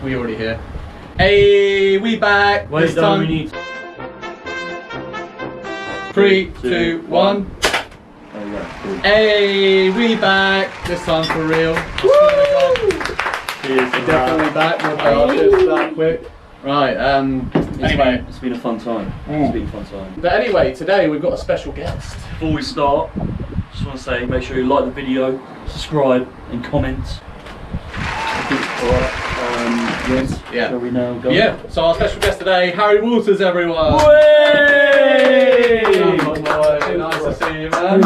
we already here. Hey, we back. Wait, this time. We need 3, 2, 1. Hey, we back. This time for real. Cheers. We're definitely back. Just that quick. Right. Anyway, it's been a fun time. It's been a fun time. But anyway, today we've got a special guest. Before we start, just want to say, make sure you like the video, subscribe, and comment. Alright. Yes. Yeah. Shall we now go? Yeah. So our special guest today, Harry Walters, everyone. Way! Nice to see you, man.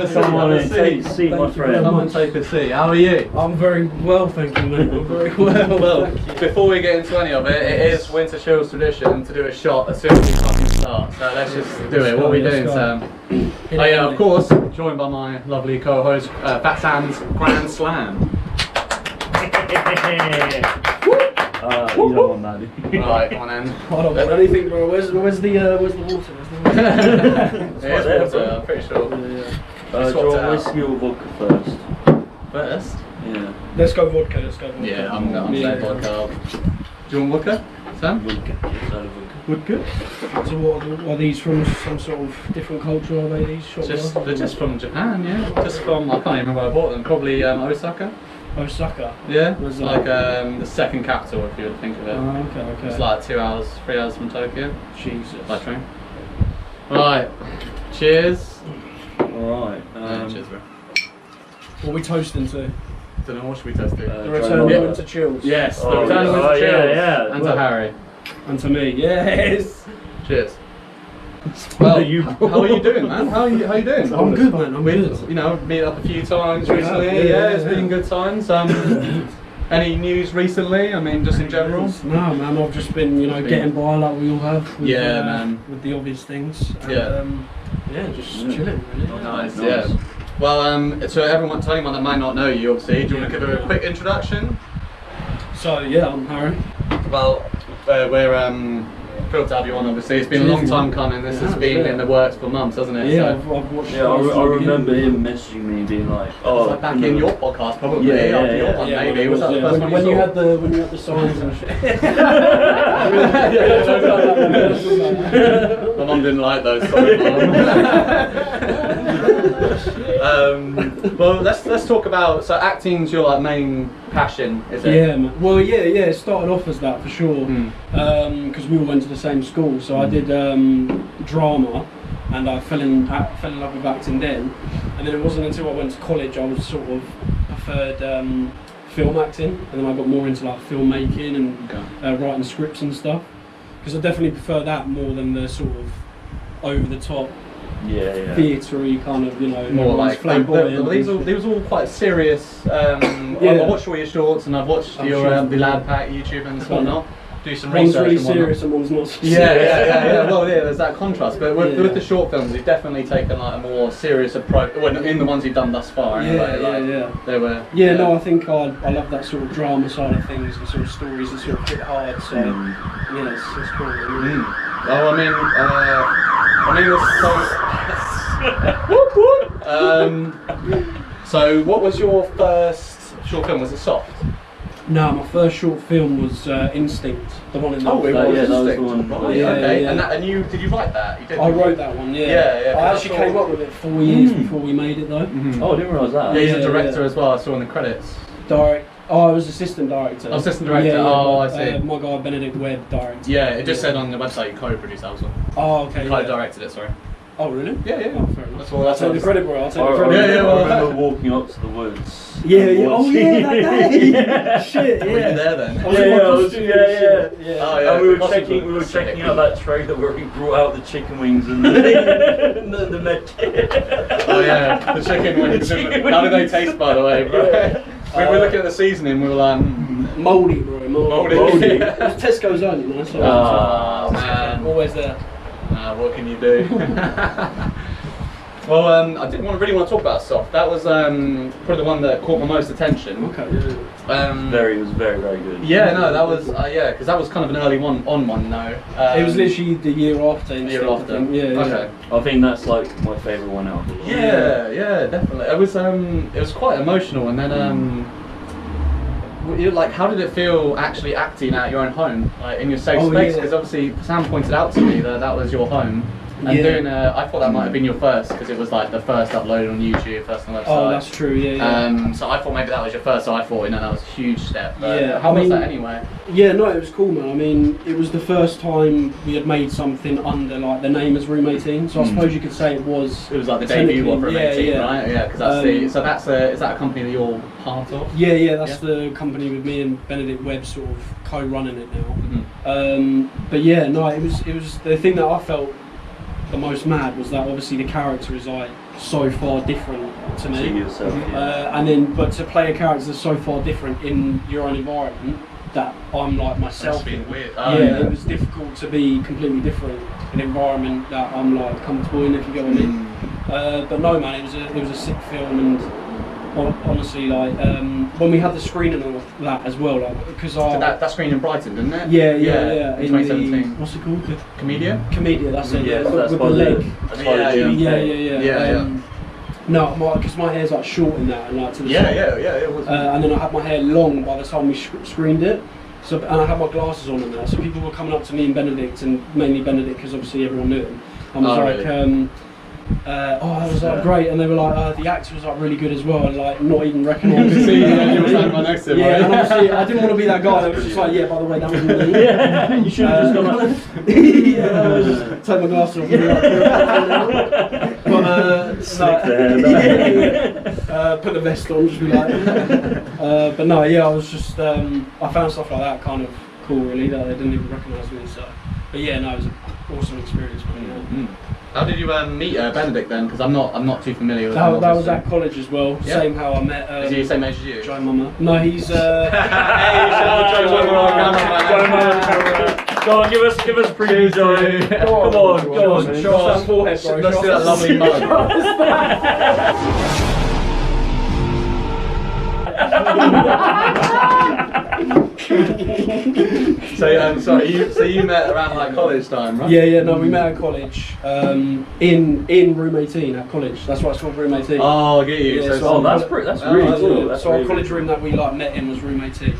Someone take a seat, my friend. Come and take a seat. How are you? I'm very well, thank you, mate. I'm very well. Well, before we get into any of it, it is Winter Chill's tradition to do a shot as soon as we fucking start. So let's just do it. What are we doing, Sam? Oh yeah, of course, joined by my lovely co-host, Fat Sam's Grand Slam. You don't want that, do you? Right, on end. I don't want anything, bro. Where's the water? Where's the water? It's water, I'm pretty sure. Do you want whiskey or vodka first? First? Yeah. Let's go vodka. Yeah, I'm saying vodka. Do you want vodka, Sam? Vodka. Vodka? So what are these from? Some sort of different culture? Are they these? They're just from Japan, yeah. Just from, I can't even remember where I bought them. Probably Osaka. Osaka. Yeah, Was like the second capital, if you would think of it. Oh, okay. It's like 3 hours from Tokyo. Jesus. By train. Right. Cheers. Alright. Cheers, bro. What are we toasting to? Don't know, what should we test it? The return of Winter Chills. Yes, the Oh, return of yeah. Winter Chills. Yeah. And to Harry. And to me, yes. Cheers. Well, how are you doing, man? How are you doing? I'm good, man. I'm good. You know, meet up a few times recently. Yeah, it's been good times. Any news recently? I mean, just in general. No, man. I've just been, getting by like we all have. With, man. With the obvious things. And, just chilling, really. Oh, nice. Yeah. Well, so to anyone that might not know you, obviously, do you want to give a quick introduction? So yeah, I'm Harry. Well, we're thrilled to have you on. Obviously, it's been a long time coming. This has been in the works for months, hasn't it? Yeah, So, I've watched. Yeah, I remember him messaging me, being like, "Oh, like back in your podcast, probably. Yeah, After your one, maybe. Was that the first one when you you saw? had the signs and shit. My mum didn't like those. Sorry, Mum. Well, let's talk about. So acting's your like main passion, is it? Yeah, man. Well, yeah. It started off as that for sure. Because we all went to the same school, so I did drama, and I fell in love with acting then. And then it wasn't until I went to college I was sort of preferred film acting, and then I got more into like filmmaking and writing scripts and stuff. Because I definitely prefer that more than the sort of over the top. Yeah. Theatre-y kind of, more like flamboyant. these were all quite serious. I've watched all your shorts and I've watched your the LadPack YouTube and whatnot. Do some one's research. really and whatnot. serious and one's not so serious. Yeah. Well, yeah, there's that contrast. But with the short films, you've definitely taken like a more serious approach. Well, in the ones you've done thus far, anyway, They were. Yeah, no, I think I love that sort of drama side of things and sort of stories that sort of hit hard. So yeah, it's cool. Really. Well, so what was your first short film? Was it Soft? No, my first short film was Instinct, the one in the that was the one. Right, yeah, okay. yeah. And did you write that? You did. I wrote that one, yeah. Yeah. I actually came up with it 4 years before we made it though. Oh, I didn't realise that. Yeah, he's a director as well. I saw in the credits. I was assistant director. Assistant director. Yeah, I see. My guy Benedict Webb directed. Yeah, it just said on the website you co-produced that one. Oh, okay. You co-directed it. Sorry. Oh, really? Yeah. Oh, fair enough. That's I'll take the credit, bro. I'll take the I credit. remember walking up to the woods. Yeah. Oh, yeah, that day. Shit, yeah. Were you there then? I was in my costume and shit. Yeah. Oh, yeah. And we were checking out that trailer where he brought out the chicken wings and the med kit. Oh yeah, the chicken wings. How do they taste, by the way, bro? We were looking at the seasoning. We were like, mouldy, bro. Mouldy. Yeah. Tesco's own, So man. always there. What can you do? Well, I didn't really want to talk about Soft. That was probably the one that caught my most attention. Okay. It was very, very good. Yeah, no, that was because that was kind of an early one though. It was literally the year after. Yeah. Okay. I think that's like my favourite one out of the lot. Yeah, definitely. It was quite emotional, and then like, how did it feel actually acting at your own home, like in your safe Oh, space? yeah. Because obviously Sam pointed out to me that that was your home. And Yeah. doing I thought that might have been your first, because it was like the first uploaded on YouTube, first on the website. Oh, that's true. Yeah. So I thought maybe that was your first, so I thought, that was a huge step. But Yeah, how I was mean- that anyway? Yeah, no, it was cool, man. I mean, it was the first time we had made something under like the name as Room 18, so I suppose you could say it was. It was like the debut one for technically, 18, right? Yeah, because that's Um, is that a company that you're part of? Yeah, that's the company with me and Benedict Webb sort of co-running it now. But yeah, no, it was the thing that I felt the most mad was that obviously the character is like so far different to me. To yourself, yeah. And then, but to play a character that's so far different in your own environment that I'm like myself. That's really in. weird. Yeah, it was difficult to be completely different in an environment that I'm like comfortable in, if you get what I mean. But no, man, it was a sick film, and honestly, like when we had the screening and all that as well, like because that screen in Brighton, didn't it? Yeah. In In 2017. what's it called? Comedian? Comedia, that's it. Yeah, with that's the why leg. that's why the G. Yeah. No, because my hair's like short in that, and like to the side. Yeah, it was. And then I had my hair long by the time we screened it. So, and I had my glasses on in there, so people were coming up to me and Benedict, and mainly Benedict because obviously everyone knew him. I was like, really? that was like great, and they were like, the actor was like really good as well, and like not even recognising. See, you were standing right next to him, Yeah, right? and obviously I didn't want to be that guy that was just like, yeah, by the way, that was me. Yeah, you should have just gone like. Yeah, I was just take my glasses off and be like, but Slick the hair put the vest on, just be like. But no, yeah, I was just I found stuff like that kind of cool, really, that they didn't even recognise me. So, but yeah, no, it was an awesome experience. Man, How did you meet Benedict then? Because I'm not too familiar with that him. was at college as well. Yeah. Same how I met. Is he the same age as you? Joe Mama. No, he's. Hey, shout out to Joe Mama. Go on, give us a preview, Joe. Come on. Show us that forehead, bro. Let's see that lovely mug. So you met around like college time, right? Yeah, no, we met at college. In Room 18 at college. That's why it's called Room 18. Oh, I get you. Yeah, so that's really cool. That's So our really college cool. room that we like met in was Room 18.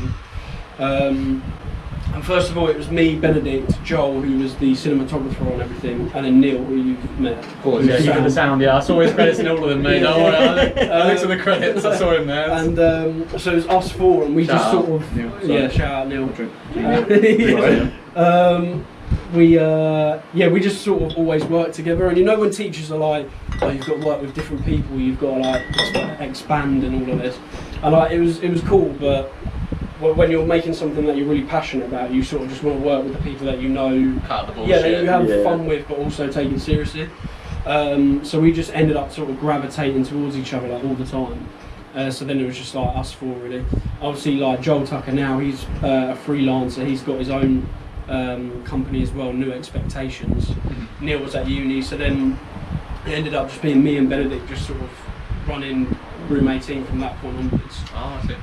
And first of all, it was me, Benedict, Joel, who was the cinematographer on everything, and then Neil, who you've met. Of course, yeah, you did the sound. Yeah, I saw his credits in all of them, mate. Don't worry. I looked at the credits. I saw him there. And so it was us four, and we Shout just out, sort of Neil, sorry. yeah, shout out Neil. We just sort of always worked together, and you know when teachers are like, oh, you've got to work with different people, you've got to like expand and all of this, and like it was cool, but when you're making something that you're really passionate about, you sort of just want to work with the people that you know, Cut the bullshit. yeah, that you have fun with, but also take it seriously. So we just ended up sort of gravitating towards each other like all the time. So then it was just like us four really. Obviously, like Joel Tucker now, he's a freelancer. He's got his own company as well, New Expectations. Neil was at uni, so then it ended up just being me and Benedict just sort of running Room 18 from that point onwards. Oh, I see.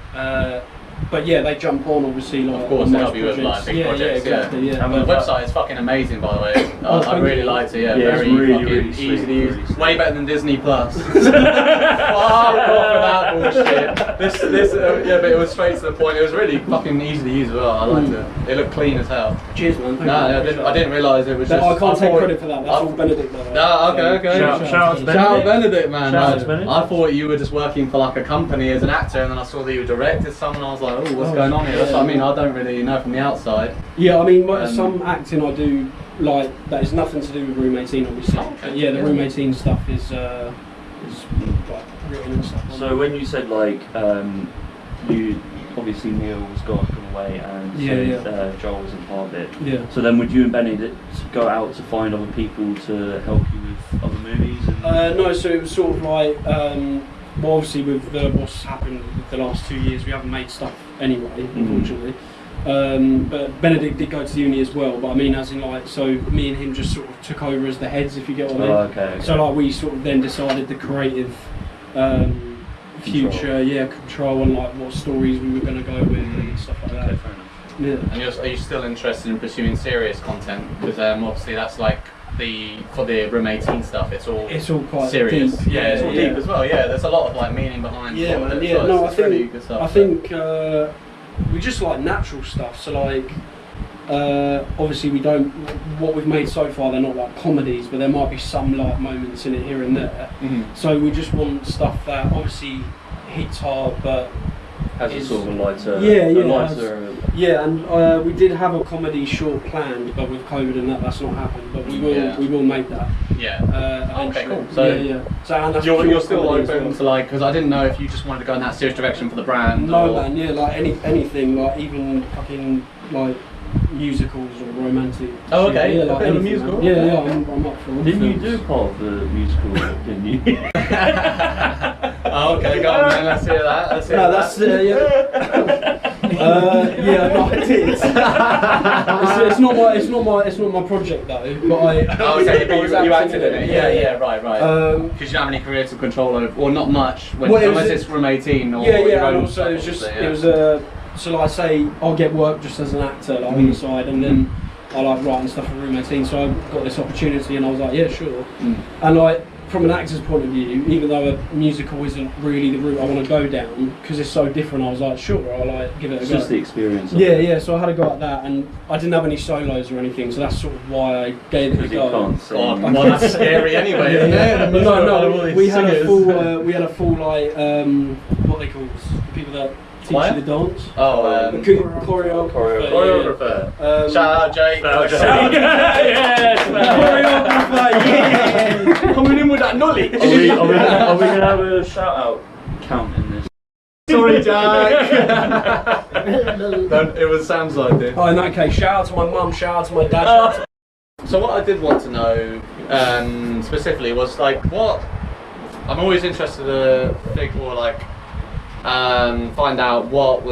But yeah, they jump on obviously like. Of course, on they most help you with like big projects. Yeah, exactly. Yeah. And the website is fucking amazing, by the way. I really liked it. Yeah, Yeah, very it's really, fucking really easy sweet, to use. really sweet. Way better than Disney Plus. Fuck off with that bullshit. This, yeah, but it was straight to the point. It was really fucking easy to use as well. I liked it. It looked clean as hell. Cheers, man. Thank you. I didn't realise it was just. I can't take thought- credit for that. That's all Benedict though. No, okay. Shout out to Shout out Benedict. Benedict, man. Shout out to Benedict. I thought you were just working for like a company as an actor, and then I saw that you directed someone. I was like, oh, what's going on here? That's what I mean. I don't really know from the outside. Yeah, I mean, some acting I do like that is nothing to do with Room 18, obviously. Oh, okay. But yeah, the Room 18 stuff is like written and stuff. So when you said like you obviously Neil was gone away and Joel wasn't part of it. Yeah. So then would you and Benedict go out to find other people to help you with other movies? And No, so it was sort of like, well, obviously with what's happened with the last 2 years, we haven't made stuff anyway, unfortunately. But Benedict did go to uni as well, but I mean as in like, so me and him just sort of took over as the heads, if you get what I mean. Okay. So like we sort of then decided the creative future, control and like what stories we were going to go with and stuff like that. Okay, fair enough. Yeah. And are you still interested in pursuing serious content? Because obviously that's like for the Room 18 stuff. It's all quite serious. deep. Yeah, it's all deep as well. Yeah, there's a lot of like meaning behind. Yeah, all of man. it, Yeah, so no, it's really good stuff. I think we just like natural stuff. So like, obviously what we've made so far, they're not like comedies, but there might be some like moments in it here and there. So we just want stuff that obviously hits hard, but has a sort of a lighter, and we did have a comedy short planned, but with COVID and that's not happened. But we will make that. Okay, cool. So so and that's you're still comedy as open well. to like, because I didn't know if you just wanted to go in that serious direction for the brand. No, man, like anything, like even fucking like musicals or romantic. Oh, okay. Shit. Yeah, like a anything, musical. man. Yeah, I'm up for all Didn't you films. do part of the musical? Didn't you? Oh, okay, go on, man. Let's hear that. That's no, I did. It's not my project though. But you acted in it. Yeah, right. Because you don't have any creative control over, or not much, unless it's Room 18 or your own and also stuff, it was just obviously, it was so like say I'll get work just as an actor like on the side, and then I like writing stuff for Room 18. So I got this opportunity, and I was like, yeah, sure. And like from an actor's point of view, even though a musical isn't really the route I want to go down because it's so different, I was like, sure, I'll like give it a go. It's just the experience. Yeah. So I had a go at that, and I didn't have any solos or anything, so that's sort of why I gave it a go. Well, that's scary anyway. No. We had a full like what they call the people that teach you the dance. Choreographer. Shout out Jake. Choreographer. Coming in with that knowledge. Are we gonna have a shout out count in this? Sorry, Jack. It was Sam's idea. Oh, in that case, shout out to my mum, shout out to my dad. So what I did want to know specifically was like what I'm always interested to find out what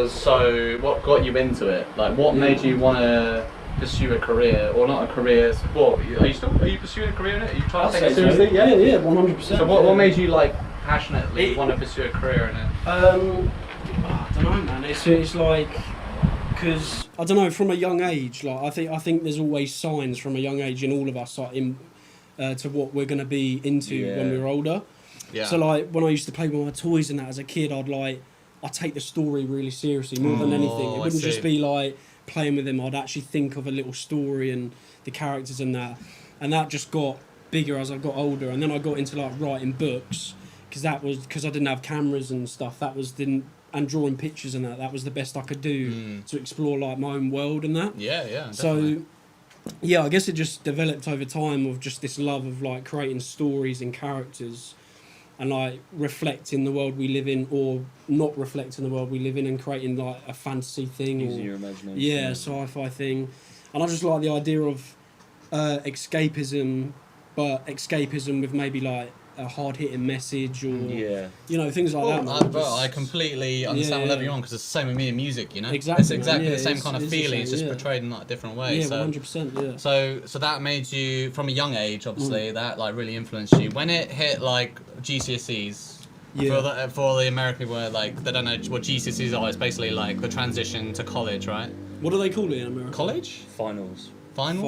got you into it. Like what made you want to pursue a career, or not a career? What are you pursuing a career in it? Are you trying to take it seriously? Yeah, 100%. So what made you like passionately want to pursue a career in it? I don't know, man. It's like, because I don't know, from a young age, like I think there's always signs from a young age in all of us, like to what we're gonna be into when we're older. Yeah. So like when I used to play with my toys and that as a kid, I'd take the story really seriously more than anything. It wouldn't just be like playing with them. I'd actually think of a little story and the characters and that just got bigger as I got older. And then I got into like writing books because I didn't have cameras and stuff. And drawing pictures and that was the best I could do to explore like my own world and that. Yeah, definitely. So yeah, I guess it just developed over time of just this love of like creating stories and characters and like reflecting the world we live in, or not reflecting the world we live in and creating like a fantasy thing. Using your imagination. Yeah, sci-fi thing. And I just like the idea of escapism, but escapism with maybe like a hard-hitting message, or things like that. I completely understand what you're on, because it's the same with me in music, you know. Exactly, it's exactly the same kind of feeling. It's just portrayed in like a different way. Yeah, 100%. Yeah. So that made you, from a young age, obviously, that like really influenced you. When it hit like GCSEs, for the American word, like they don't know what GCSEs are. It's basically like the transition to college, right? What do they call it in America? College? Finals. Yeah. I'm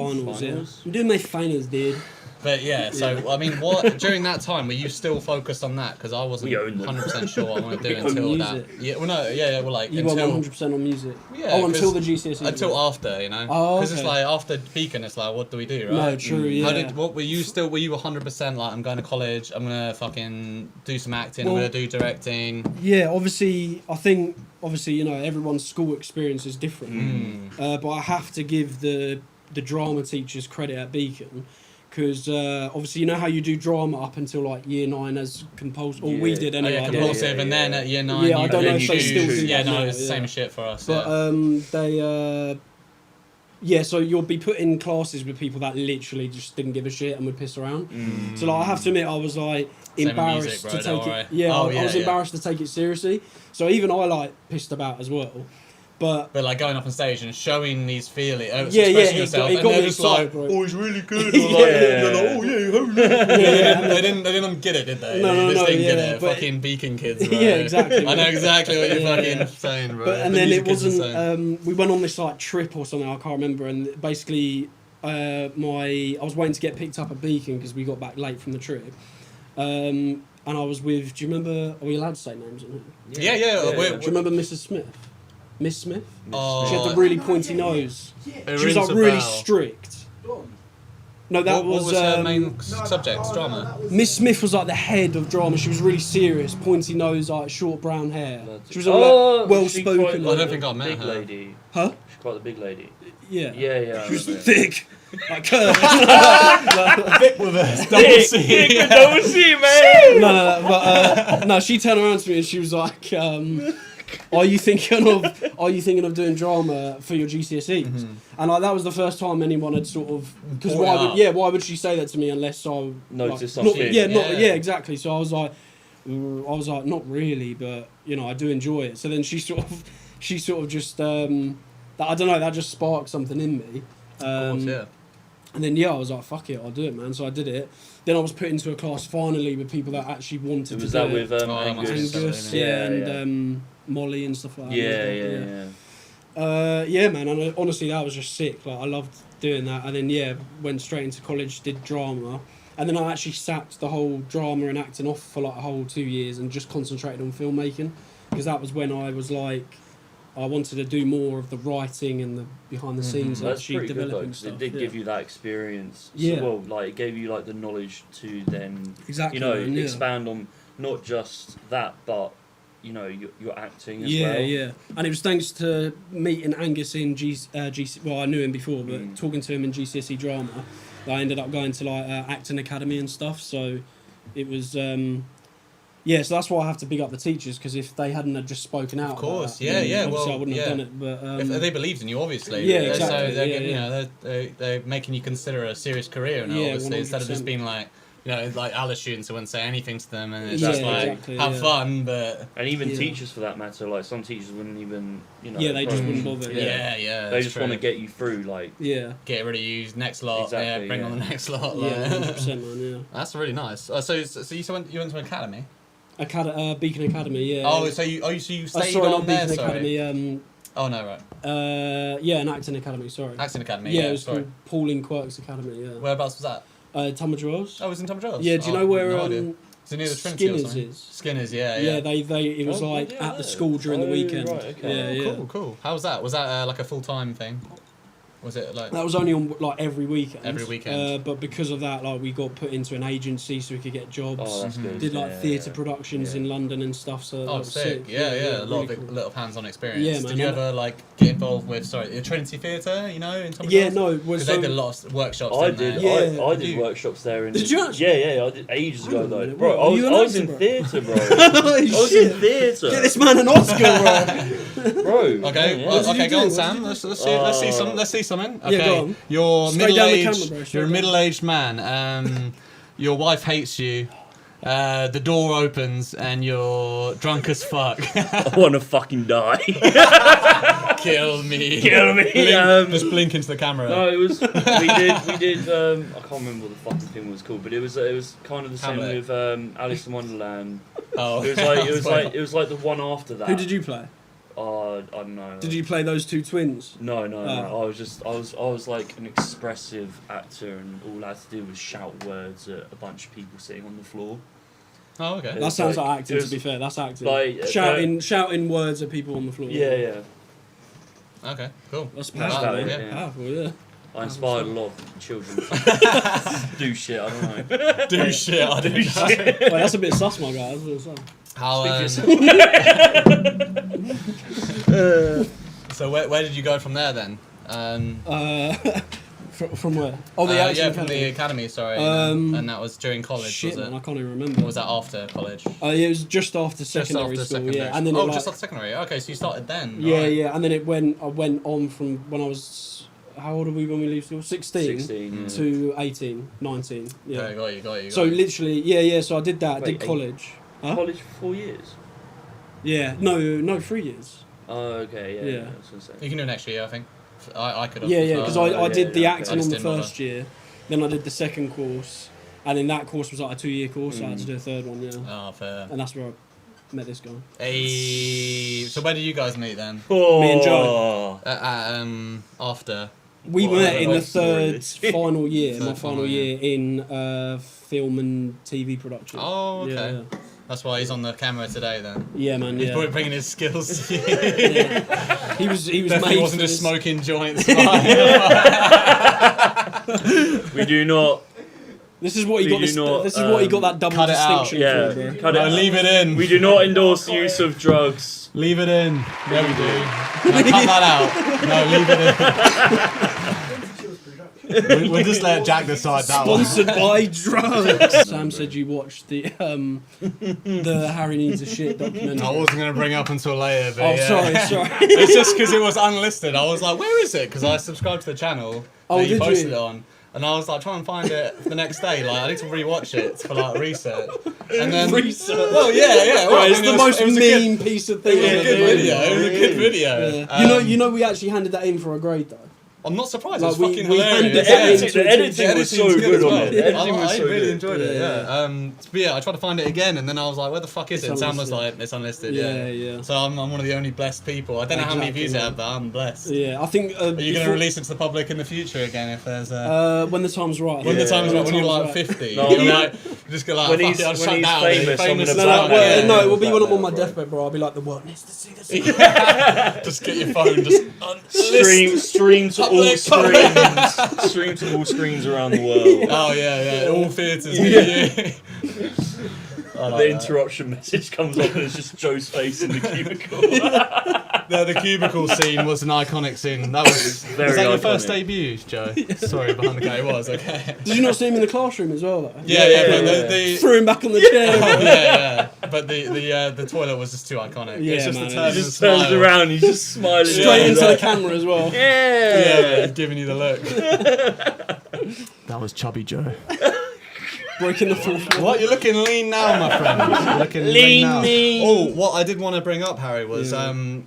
doing my finals, dude. But so I mean, what during that time were you still focused on that? Because I wasn't 100% sure what I want to do until that. You were 100% on music. Yeah. Until the GCSEs. Until after, you know. Oh, because it's like after Beacon, it's like, what do we do, right? No, true. Yeah. Were you 100% like, I'm going to college, I'm gonna fucking do some acting, I'm gonna do directing? Yeah, obviously, I think everyone's school experience is different. But I have to give the drama teachers credit at Beacon. Because obviously, you know how you do drama up until like year 9 as compulsive, or we did anyway. Compulsive, and then at year 9, I don't know if they still do that. No, it's the same shit for us. But so you'll be put in classes with people that literally just didn't give a shit and would piss around. So like, I have to admit, I was like embarrassed to take it. Yeah, I was embarrassed to take it seriously. So even I like pissed about as well. But like going up on stage and showing these feelings, expressing yourself, it got and they're me just excited, like, bro. oh, he's really good. They're like, oh yeah, they didn't get it, did they? No, they just didn't get it. But fucking Beacon kids, bro. Yeah, exactly. I know exactly what you're fucking saying, bro. And then it wasn't. We went on this like trip or something, I can't remember, and basically, I was waiting to get picked up at Beacon because we got back late from the trip. And I was with. Do you remember? Are we allowed to say names on here? Yeah. Do you remember Mrs. Smith? Miss Smith. Oh. She had the really pointy nose. It She was rings like a really bell. strict. No, that What was her main subject? Drama? Miss Smith was like the head of drama. She was really serious, pointy nose, like short brown hair. She was like, well spoken. I don't think I met big her. lady. Huh? She's quite the big lady. Yeah. Yeah. She was thick. Like her. Thick with a double C. Double C, man. No, but no, she turned around to me and she was like, "Are you thinking of doing drama for your GCSEs?" Mm-hmm. And like that was the first time anyone had sort of because Brought it up. why would she say that to me unless I Noticed like, something. yeah, exactly. So I was like, not really, but you know, I do enjoy it. So then she sort of just I don't know, that just sparked something in me. Of course, yeah. And then I was like, fuck it, I'll do it, man. So I did it. Then I was put into a class finally with people that actually wanted to do it. Was that with Angus, Angus? and Molly and stuff like that. Yeah. Man. And honestly, that was just sick. Like I loved doing that. And then went straight into college, did drama, and then I actually sacked the whole drama and acting off for like a whole 2 years and just concentrated on filmmaking, because that was when I was like, I wanted to do more of the writing and the behind the scenes and That's actually pretty good developing though, stuff. it did give you that experience. Yeah. So, well, like it gave you like the knowledge to then Exactly, you know man, yeah. expand on not just that, but you know your acting as Yeah, well. yeah. And it was thanks to meeting Angus in GC. Well, I knew him before, but talking to him in GCSE drama, I ended up going to like acting academy and stuff. So it was, so that's why I have to big up the teachers, because if they hadn't have just spoken out, Of course, about that, yeah. obviously Well, I wouldn't yeah. have done it. But If they believed in you, obviously. Yeah, exactly. So they're, Yeah, you know, they're making you consider a serious career now, Yeah, obviously, instead of just 100%. being like, you know, like Alice students who wouldn't say anything to them, and it's Yeah, just like, exactly, have yeah. fun, but... And even Yeah. teachers for that matter, like some teachers wouldn't even, you know. Yeah, they just approach. wouldn't bother. Yeah, They just want to get you through, like. Yeah. get rid of you, next lot, Exactly, bring yeah. on the next lot. Yeah, Like. 100%, man. Yeah. That's really nice. So you went to academy? Beacon Academy. Yeah. Oh, so you stayed sorry, on not there, Beacon sorry. Academy. Oh no, right. Yeah, an acting academy. Sorry. Acting academy. Yeah, Yeah, it was sorry. called Pauline Quirk's Academy. Yeah. Whereabouts was that? Tunbridge Wells. Oh, it was in Tunbridge Wells. Yeah. Do you know where no idea. Is it near the Trinity or Skinner's something? is? Skinner's, yeah. Yeah, it was Oh, like yeah. at the school during the Oh, weekend. right, okay. Yeah. Cool. How was that? Was that like a full-time thing? Was it like... That was only on like every weekend. Every weekend. But because of that, like we got put into an agency so we could get jobs. Oh, that's good. Did like Yeah, theatre yeah. productions Yeah. in London and stuff. So that Oh, was sick. Yeah. A lot really of cool. lot of hands-on experience. Yeah, man. Did you ever like get involved with the Trinity Theatre? You know, in Tunbridge Yeah, Wells? no. Because they did a lot of workshops. I didn't did. they? Yeah. I did workshops there. In Did you actually? Yeah. I did ages ago Hang on a though, minute, bro. what, were you an I was actor, in bro? theatre, bro. Holy I was shit. in theatre. Get this man an Oscar, bro. bro. Okay, yeah. well, What did okay, you go do? on, What Sam. did you Let's see something. Okay, Yeah, go on. you're Straight down the middle-aged. camera, bro, straight You're a down. middle-aged man. Your wife hates you. The door opens and you're drunk as fuck. I want to fucking die. Kill me. Kill me. Just blink into the camera. No, it was we did. I can't remember what the fucking thing was called, but it was kind of the same Hamlet. with Alice in Wonderland. Oh, It was like the one after that. Who did you play? I don't know. Did you play those two twins? No. Oh. I was like an expressive actor, and all I had to do was shout words at a bunch of people sitting on the floor. Oh, okay. That sounds like acting. it To was be fair, that's acting. like, shouting words at people on the floor. Yeah. Okay, cool. That's That's powerful. about it, man. yeah. Powerful, yeah. I inspired a lot of children to do shit. I don't know. Do shit. I do shit. Wait, that's a bit sus, my guy. That's a bit sus. How? So where did you go from there then? From where? Oh, the action from the academy. academy. Sorry. Um, and that was during college, Shit, was man, it? I can't even remember. Or was that after college? It was just after secondary just after school, secondary. yeah. And then oh, it, like, just after secondary. Okay, so you started then. yeah, right. yeah. And then I went on from when I was, how old are we when we leave school? 16 16 to 18, 19. Yeah. Okay, got you. So literally, yeah. So I did that. Wait, did college. Huh? College for 4 years. Yeah. No, 3 years. Oh, okay. Yeah. Yeah. I was gonna say. You can do next year, I think. I could have. Yeah, because I yeah, did the yeah, acting okay. on the I just didn't first year, then I did the second course, and then that course was like a 2-year course, so I had to do a third one, yeah. Oh, fair. And that's where I met this guy. Hey, so where did you guys meet then? Me and Joe. After. We What, met in the life story. third final year, my Third final final year in film and TV production. Oh, okay. Yeah. That's why he's on the camera today then. Yeah, man. He's Yeah. probably bringing his skills to you. Yeah. He was Definitely made wasn't for just this. smoking joints. We do not. This is what he We got. do This, not, this is what he got that double cut it out. distinction Yeah, for, bro. cut No, it. leave it in. We do not endorse the use of drugs. Leave it in. Yeah, we do. No, cut that out. No, leave it in. We'll just let Jack decide that one. Sponsored by drugs. Sam said you watched the Harry Needs a Shit documentary. I wasn't going to bring it up until later, but Oh, yeah. sorry. It's just because it was unlisted. I was like, where is it? Because I subscribed to the channel Oh, that you did posted you? it on. And I was like, trying to find it the next day. Like, I need to rewatch it for like research. And then Research? Well, yeah. Well, Right, it's I mean, the it most was a good- mean piece of thing. It was a I've good ever heard. video. It was a good video. Yeah. You know, we actually handed that in for a grade though. I'm not surprised. Like, it was fucking we hilarious. handed The editing was so editing's good as on well. it. The editing was I so really good. enjoyed it. Yeah. But yeah, I tried to find it again, and then I was like, "Where the fuck is it?" It's And Sam was unlisted. like, "It's unlisted." Yeah. So I'm one of the only blessed people. I don't know how many Exactly, views it man. had, but I'm blessed. Yeah, I think. Are you going to release it to the public in the future again if there's when the time's right? when the Yeah. time's right, when you're like right. 50? No, you're yeah. like, just go like, When fuck he's- it, I'll when shut he's down. famous, I'm gonna No, Black well, no, it will be Black when I'm now, on my bro. deathbed, bro. I'll be like, the world needs to see this. Just get your phone, just Stream to all Public. screens. Stream to all screens around the world. Oh yeah, all theatres near you. I like The that. interruption message comes up and it's just Joe's face in the cubicle. No, the cubicle scene was an iconic scene. That was Very was that your iconic. first debut, Joe? Sorry, behind the guy. It was okay. Did you not see him in the classroom as well, though? Yeah, but yeah. the Threw him back on the chair. yeah. But the toilet was just too iconic. Yeah, it's just man, the it turn He and just smile. turns around, he's just smiling. Straight into the like, camera as well. Yeah, giving you the look. That was chubby Joe. Breaking the fourth wall. What? You're looking lean now, my friend. You're looking lean now. Oh, what I did want to bring up, Harry, was from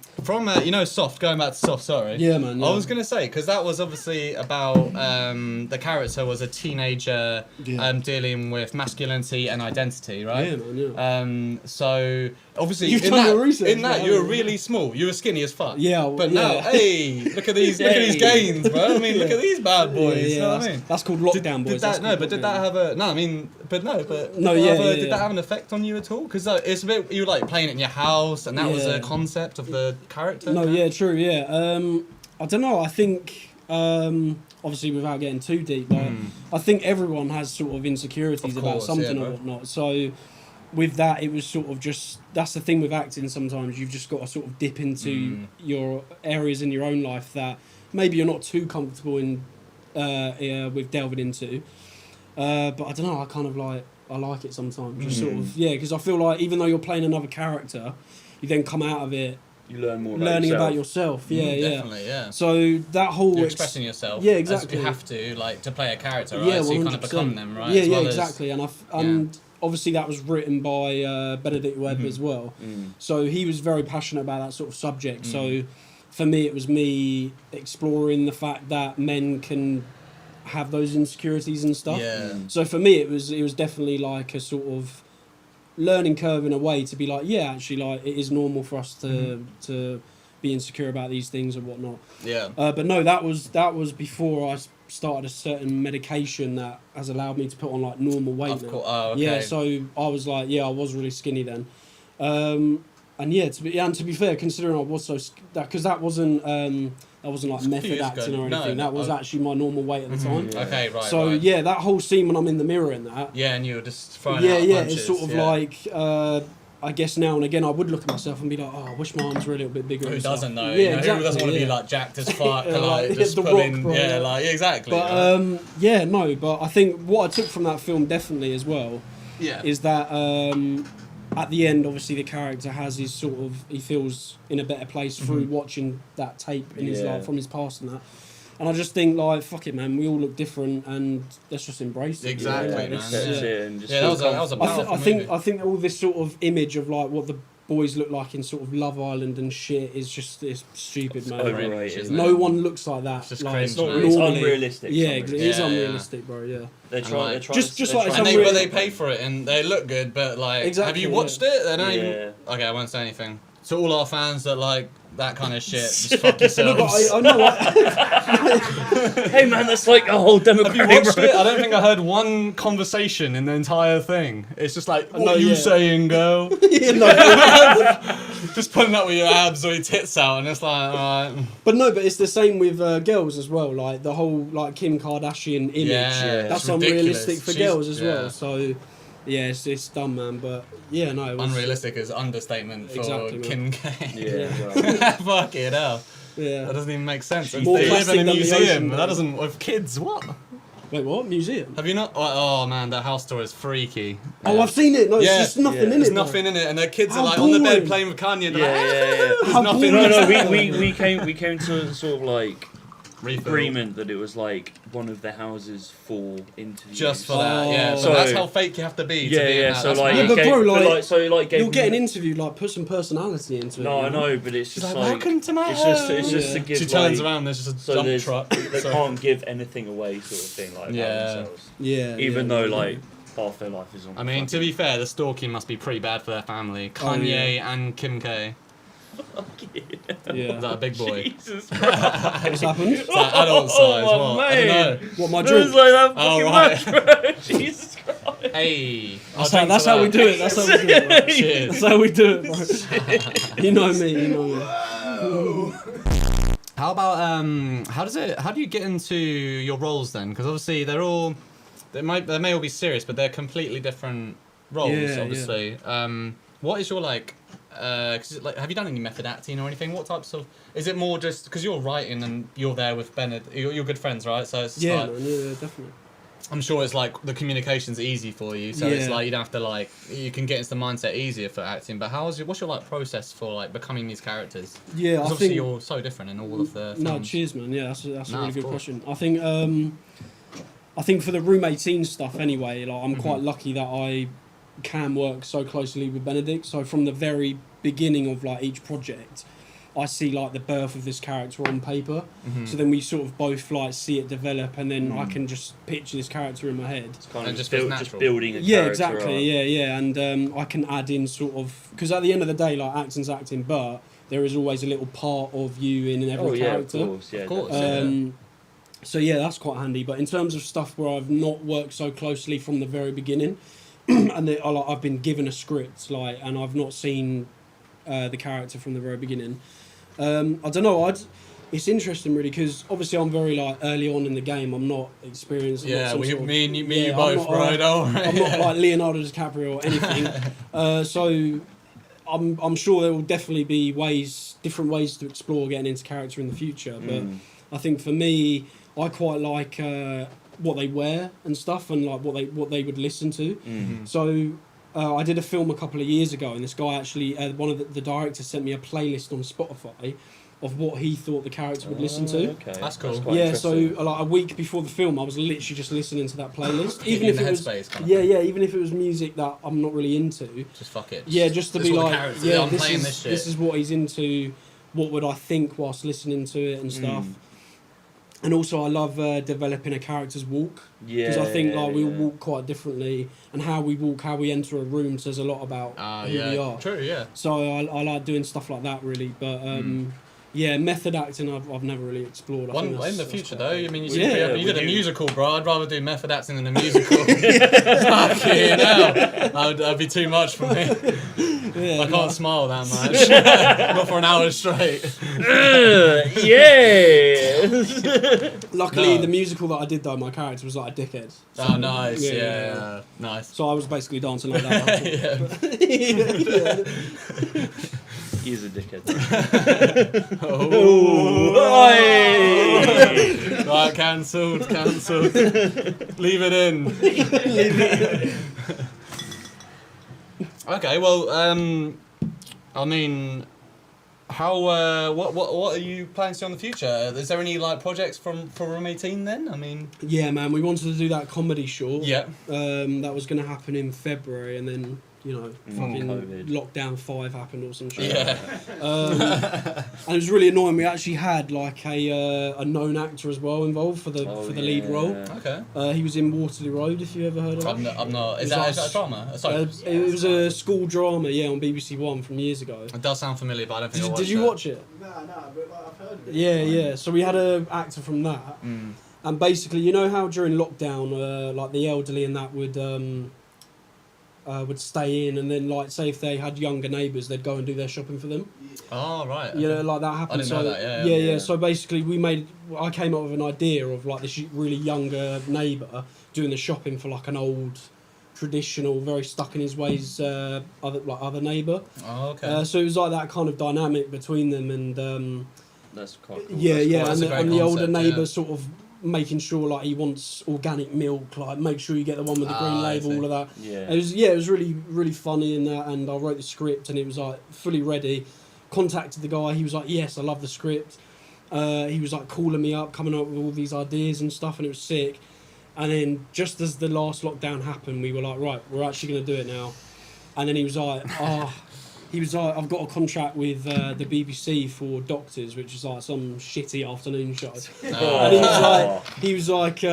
Soft. Going back to Soft, sorry. Yeah, man. Yeah. I was gonna say because that was obviously about the character was a teenager dealing with masculinity and identity, right? Yeah, man. Yeah. So obviously You've in done that, your research, in that man. you were really small. You were skinny as fuck. Yeah, well, But yeah. now, hey, look at these gains, bro. I mean, look at these bad boys. Yeah, you know what I mean? That's called lockdown boys. Did that have a no? I mean, but no, but No, did that have an effect on you at all? Because it's a bit you were like playing it in your house, and that was Yeah. a concept of the character. No, yeah, true, yeah. I don't know. I think obviously without getting too deep, like, I think everyone has sort of insecurities Of about course, something yeah, or bro. whatnot. So with that, it was sort of just that's the thing with acting. Sometimes you've just got to sort of dip into your areas in your own life that maybe you're not too comfortable in with delving into. But I don't know. I kind of I like it sometimes. Just sort of because I feel like even though you're playing another character, you then come out of it You learn more learning about about yourself. Yeah, Definitely, yeah. So that whole You're expressing yourself. Yeah, As exactly. you have to, like, to play a character, right? Yeah, So you kind of 100%. become them, right? Yeah, As yeah, well as- exactly. And obviously that was written by Benedict Webb as well. So he was very passionate about that sort of subject. So for me, it was me exploring the fact that men can have those insecurities and stuff. Yeah. So for me, it was definitely like a sort of learning curve in a way to be like, yeah, actually, like it is normal for us to be insecure about these things and whatnot. Yeah. But no, that was before I started a certain medication that has allowed me to put on like normal weight. Of now. course. Oh, okay. Yeah, so I was like, I was really skinny then. And to be fair, considering I was so because that wasn't like few method years ago. acting or No, anything. That was actually my normal weight at the time. Yeah. Okay, right. So right. yeah, that whole scene when I'm in the mirror and that. Yeah, and you were just throwing Yeah, out yeah, punches. it's sort of like I guess now and again I would look at myself and be like, oh, I wish my arms were a little bit bigger. Who and stuff. doesn't though? Yeah, You know, exactly. Who doesn't want to be yeah. like jacked as fuck Yeah, and like like, just hit the pulling? rock, bro, yeah, yeah. like exactly. But right? but I think what I took from that film definitely as well yeah. is that at the end, obviously the character has his sort of he feels in a better place through watching that tape in his Yeah. life from his past and that. And I just think like fuck it, man. We all look different, and let's just embrace it. Exactly, you know? man. It's- That's Yeah. it, and just Yeah, feel that was a comfortable. powerful I think all this sort of image of like what the boys look like in sort of Love Island and shit is just it's stupid, man. overrated, isn't No it? one looks like that. It's just like, cringe, It's not man. it's normally. unrealistic. Yeah, some of it it. is Yeah, yeah. unrealistic, bro. Yeah. They're And trying. like- They're trying. Just they're like trying- And unreal- they pay for it and they look good, but like, have Exactly, you yeah. watched it? They don't even. Yeah. Okay, I won't say anything. To all our fans that like that kind of shit, just fuck No, yourselves. but I know. Hey man, that's like a whole demographic. Have you watched it? I don't think I heard one conversation in the entire thing. It's just like, what are you saying, girl? Just putting up with your abs or your tits out, and it's like, alright. But it's the same with girls as well. Like the whole like Kim Kardashian image. Yeah, that's it's unrealistic for girls as yeah. well. So yeah, it's dumb, man. But yeah, no, it was, unrealistic is understatement for Exactly, Kim K. Yeah. Fuck it hell. Yeah. That doesn't even make sense. They More live plastic in a than the museum. ocean, That though. doesn't with kids. What? Wait, what? Museum? Have you not? Oh man, that house tour is freaky. Oh, I've seen it. No, Yeah. it's just nothing in it. There's bro. nothing in it, and their kids How are like on the bed boring. playing with Kanye. And Yeah, they're like, yeah. There's How nothing. boring. No, we came to a sort of like Refill. agreement that it was like one of the houses for interviews. Just for that, yeah. Oh. So So- that's how fake you have to be. To Yeah, be in yeah. that. So That's like, mad. Yeah, but bro, like, gave You'll get an me- interview, like put some personality into it. No, you I know, but it's She's just like, like welcome to my it's house. just to Yeah. give. She turns like, around. There's just a so dump there's- truck. They So- can't give anything away, sort of thing, like Yeah. about themselves. Yeah. Even yeah, though yeah. like half their life is on. I mean, to be fair, the stalking must be pretty bad for their family. Kanye and Kim K. Yeah. Is that a big boy? Jesus What's happened? Is that adult size? Oh, What? I don't know. What, my It was drink? like that Oh, fucking much, bro. Jesus Christ. Hey. That's how we do it. That's how we do it, bro. Cheers. That's how we do it, bro. You know me. How about how do you get into your roles then? Because obviously they may all be serious, but they're completely different roles. Yeah, obviously. What is your like? 'Cause like, have you done any method acting or anything? What types of? Is it more just because you're writing and you're there with Bennett? You're good friends, right? So it's just Yeah, like, man, yeah, definitely. I'm sure it's like the communication's easy for you, so it's Yeah. like you don't have to like you can get into the mindset easier for acting. But what's your like process for like becoming these characters? Yeah, 'Cause I obviously think. you're so different in all of the films. No, cheers, man. Yeah, that's a No, really of good course. question. I think for the Room 18 stuff anyway, like I'm quite lucky that I can work so closely with Benedict. So from the very beginning of like each project, I see like the birth of this character on paper. So then we sort of both like see it develop, and then I can just picture this character in my head. It's kind And of just just, feels just natural. building a Yeah, character exactly. up. Yeah, and I can add in sort of because at the end of the day, like acting's acting, but there is always a little part of you in every Oh yeah, of character. course. Yeah, Of course, definitely. So yeah, that's quite handy. But in terms of stuff where I've not worked so closely from the very beginning, and I've been given a script, like, and I've not seen the character from the very beginning. I don't know. It's interesting really because obviously I'm very like early on in the game. I'm not experienced. I'm not Yeah, some well, sort of- me and you I'm both, not, bro. Don't worry. I'm not like Leonardo DiCaprio or anything. So I'm sure there will definitely be different ways to explore getting into character in the future. But I think for me, I quite like what they wear and stuff, and like what they would listen to. So I did a film a couple of years ago, and this guy actually, one of the directors sent me a playlist on Spotify of what he thought the character would listen to. Okay. That's cool. quite Yeah, so interesting. like a week before the film, I was literally just listening to that playlist, Get even you if in it the was headspace kind of yeah, even if it was music that I'm not really into. Just fuck it. Yeah, just to This be is what the like, character- yeah, I'm playing this shit. this is what he's into. What would I think whilst listening to it and stuff? And also, I love developing a character's walk because I think like we all walk quite differently, and how we walk, how we enter a room says a lot about who we are. True, yeah. So I like doing stuff like that really, but yeah, method acting I've never really explored. I think In that's the future quite though, cool. I mean, you, Yeah, you did a would you- musical, bro. I'd rather do method acting than a musical. Fucking hell. That'd be too much for me. Yeah, I can't smile that much. Not for an hour straight. Yeah. Luckily, No. the musical that I did though, my character was like a dickhead. So, Oh, nice. yeah, Yeah, nice. So I was basically dancing like that. Yeah. He's a dickhead. Right, cancelled. Leave it in. Okay, well, I mean, how? What are you planning to do in the future? Is there any like projects for Room 18 then? I mean, Yeah, man, we wanted to do that comedy short. yeah. That was going to happen in February, and then fucking COVID. lockdown 5 happened or some shit. Yeah. And it was really annoying. We actually had like a known actor as well involved for the lead role. Okay. He was in Waterloo Road, if you ever heard of it. I'm not. Is that a drama? Sorry. It was a school drama, on BBC One from years ago. It does sound familiar, but I don't think I watched it. Did you watch it? No, but like, I've heard of it. Yeah. So we had an actor from that, and basically, you know how during lockdown, like the elderly and that would stay in, and then like say if they had younger neighbours, they'd go and do their shopping for them. Oh right. Okay. You know, like that happened. I didn't know that. Yeah. So basically, I came up with an idea of like this really younger neighbour doing the shopping for like an old, traditional, very stuck in his ways other neighbour. Oh okay. So it was like that kind of dynamic between them, and That's quite cool. and the older concept, neighbour sort of making sure like he wants organic milk, like make sure you get the one with the green label, all of that. Yeah. It was really, really funny in that, and I wrote the script and it was like fully ready. Contacted the guy, he was like, yes, I love the script. He was like calling me up, coming up with all these ideas and stuff, and it was sick. And then just as the last lockdown happened, we were like, right, we're actually going to do it now. And then he was like, I've got a contract with the BBC for Doctors, which is like some shitty afternoon show. And he was like, he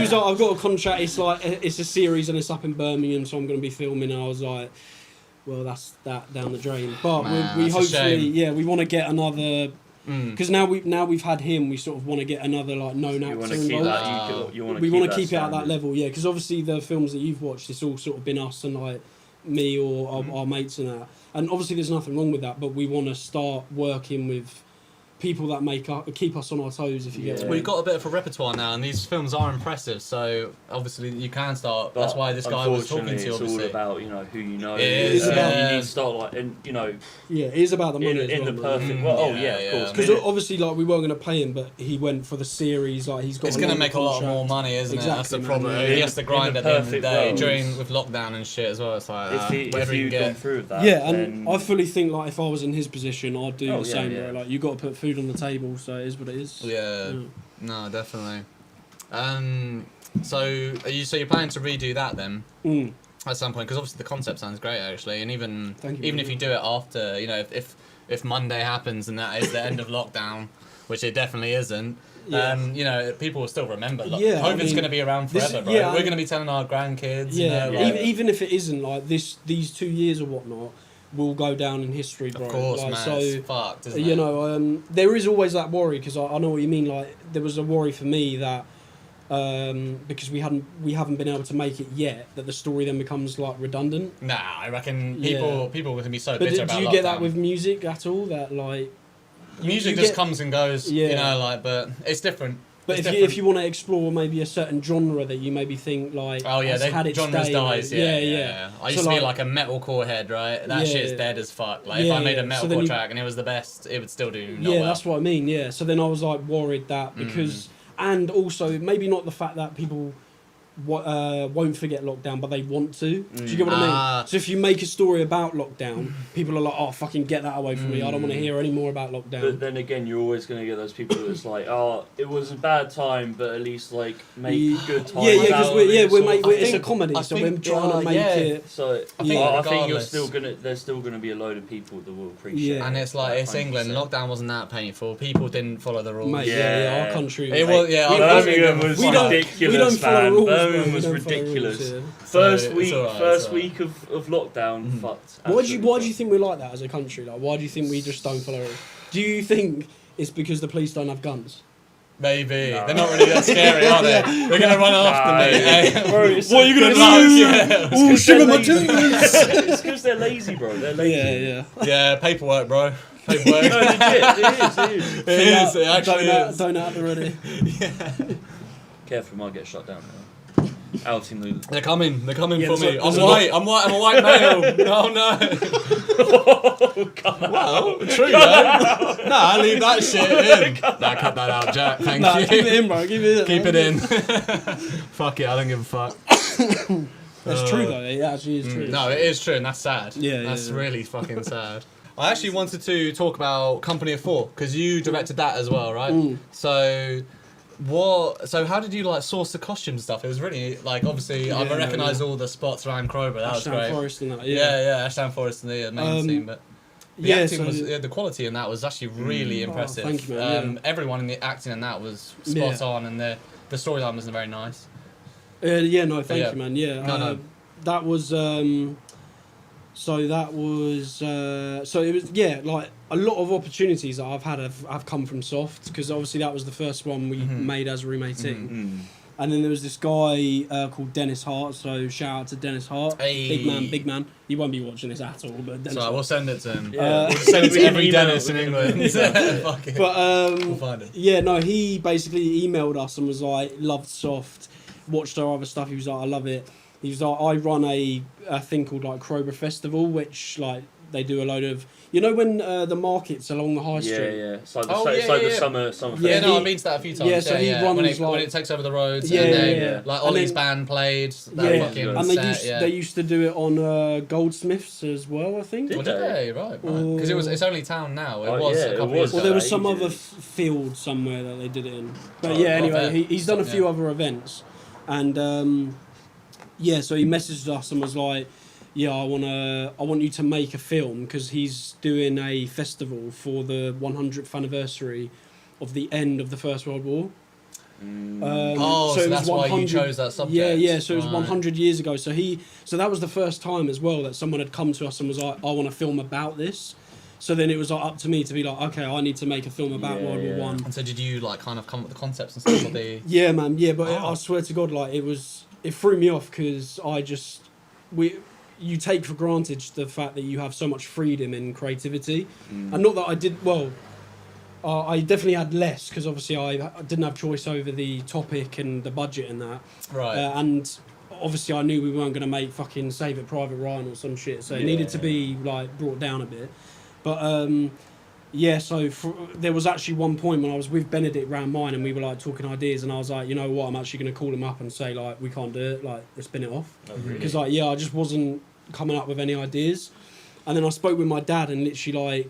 was like, I've got a contract. It's like it's a series and it's up in Birmingham, so I'm going to be filming. And I was like, well, that's that down the drain. But we hopefully, we want to get another. Because now we've had him, we sort of want to get another like known actor involved. We want to keep it at that level, because obviously the films that you've watched, it's all sort of been us and like me or our mates and that, and obviously there's nothing wrong with that, but we want to start working with people that keep us on our toes, if you get it. Well, you've got a bit of a repertoire now, and these films are impressive, so obviously you can start. But that's why this guy was talking to you, obviously. It's all about, who you know. It is about, you need to start like, and it is about the money in as well, the perfect. Of course. Because obviously, like, we weren't going to pay him, but he went for the series. Like, he's got. It's going to make a lot more money, isn't it? That's the problem. He has to grind at the end of the day with lockdown and shit as well. It's like if you've gone through that. Yeah, and I fully think like if I was in his position, I'd do the same. Bro. Like, you got to put food on the table. So it is what it is. Yeah. No, definitely. So you're planning to redo that then at some point? Because obviously the concept sounds great actually, and even if you do it after, if Monday happens and that is the end of lockdown, which it definitely isn't. People will still remember. COVID's going to be around forever, bro. We're going to be telling our grandkids. Even if it isn't like these 2 years or whatnot. Will go down in history, bro. Of course, like, man. So, it's fucked, isn't it? There is always that worry, because I know what you mean. Like, there was a worry for me that because we haven't been able to make it yet, that the story then becomes like redundant. Nah, I reckon people are going to be so bitter about do you lockdown. get that with music at all? That like music just comes and goes, but it's different. But if you want to explore maybe a certain genre that you maybe think like genres dies, I used to be like a metalcore head, right? That shit's dead as fuck. Like if I made a metalcore track and it was the best, it would still do well. That's what I mean. Yeah, so then I was like worried that because, and also maybe not the fact that people won't forget lockdown, but they want to. Do you get what I mean? So if you make a story about lockdown, people are like, "Oh, fucking get that away from me! I don't want to hear any more about lockdown." But then again, you're always going to get those people that's like, "Oh, it was a bad time, but at least like make good time." Because it's a comedy, so we're trying to make it. So I think there's still gonna be a load of people that will appreciate. And it's like it's England. Lockdown wasn't that painful. People didn't follow the rules. Our country. It was. Birmingham was ridiculous. We don't follow rules. Birmingham was ridiculous. First week of lockdown, fucked. Why do you think we're like that as a country? Like, why do you think we just don't follow it? Do you think it's because the police don't have guns? Maybe. No. They're not really that scary, are they? They're going to run after me. Bro, what are you going to do? Oh, sugar my tooth! It's because they're lazy, bro. They're lazy. Yeah, paperwork, bro. Paperwork. No, legit. It is. It actually is. Don't at the ready. Careful, might get shot down now. Outing the... They're coming for me. I'm a white male. Oh no. Well, true though. Nah, leave that shit in. Nah, cut that out, Jack. Thank you. Keep it in, bro. Keep it in. Fuck it, I don't give a fuck. That's true though. It actually is true. No, it is true, and that's sad. That's really fucking sad. I actually wanted to talk about Company of Four because you directed that as well, right? So So how did you like source the costumes and stuff? It was really like obviously I recognised all the spots around Crowborough. That was great. Forest and that. Yeah, Ashdown Forest and the main scene, but. The acting was the quality in that was actually really impressive. Thank you, man. Everyone in the acting in that was spot on, and the storyline was very nice. Thank you, man. Yeah, that was. So it was like a lot of opportunities that I've had have come from Soft, because obviously that was the first one we made as a Remade team. And then there was this guy called Dennis Hart, so shout out to Dennis Hart. Hey. Big man. He won't be watching this at all, but Dennis So we'll send it to him. we'll send it to every Dennis in England. Fuck it. But we'll find it. He basically emailed us and was like, loved Soft, watched our other stuff. He was like, I love it. He was like, I run a thing called like Crowborough Festival, which like they do a load of, when the markets along the high street. Yeah. It's like the summer festival. Yeah, I've been to that a few times. Yeah, so he runs when it takes over the roads. Yeah. Like Ollie's band played. And they used to do it on Goldsmiths as well, I think. Did they? Right. Because it's only town now. It was a couple years ago. Well, there was some other field somewhere that they did it in. But anyway, he's done a few other events, and so he messaged us and was like, I want you to make a film, because he's doing a festival for the 100th anniversary of the end of the First World War. So that's why you chose that subject. Yeah. So it was 100 years ago. So that was the first time as well that someone had come to us and was like, I want to film about this. So then it was like up to me to be like, okay, I need to make a film about World War One. And so did you like kind of come up with the concepts and stuff? Yeah, man. Yeah, but I swear to God, like it threw me off, because you take for granted the fact that you have so much freedom in creativity. And not that I did, I definitely had less, because obviously I didn't have choice over the topic and the budget and that. Right. And obviously I knew we weren't going to make fucking Save It Private Ryan or some shit, so it needed to be like brought down a bit. But there was actually one point when I was with Benedict round mine and we were like talking ideas, and I was like, you know what, I'm actually going to call him up and say like, we can't do it, like let's spin it off. Because I just wasn't coming up with any ideas. And then I spoke with my dad, and literally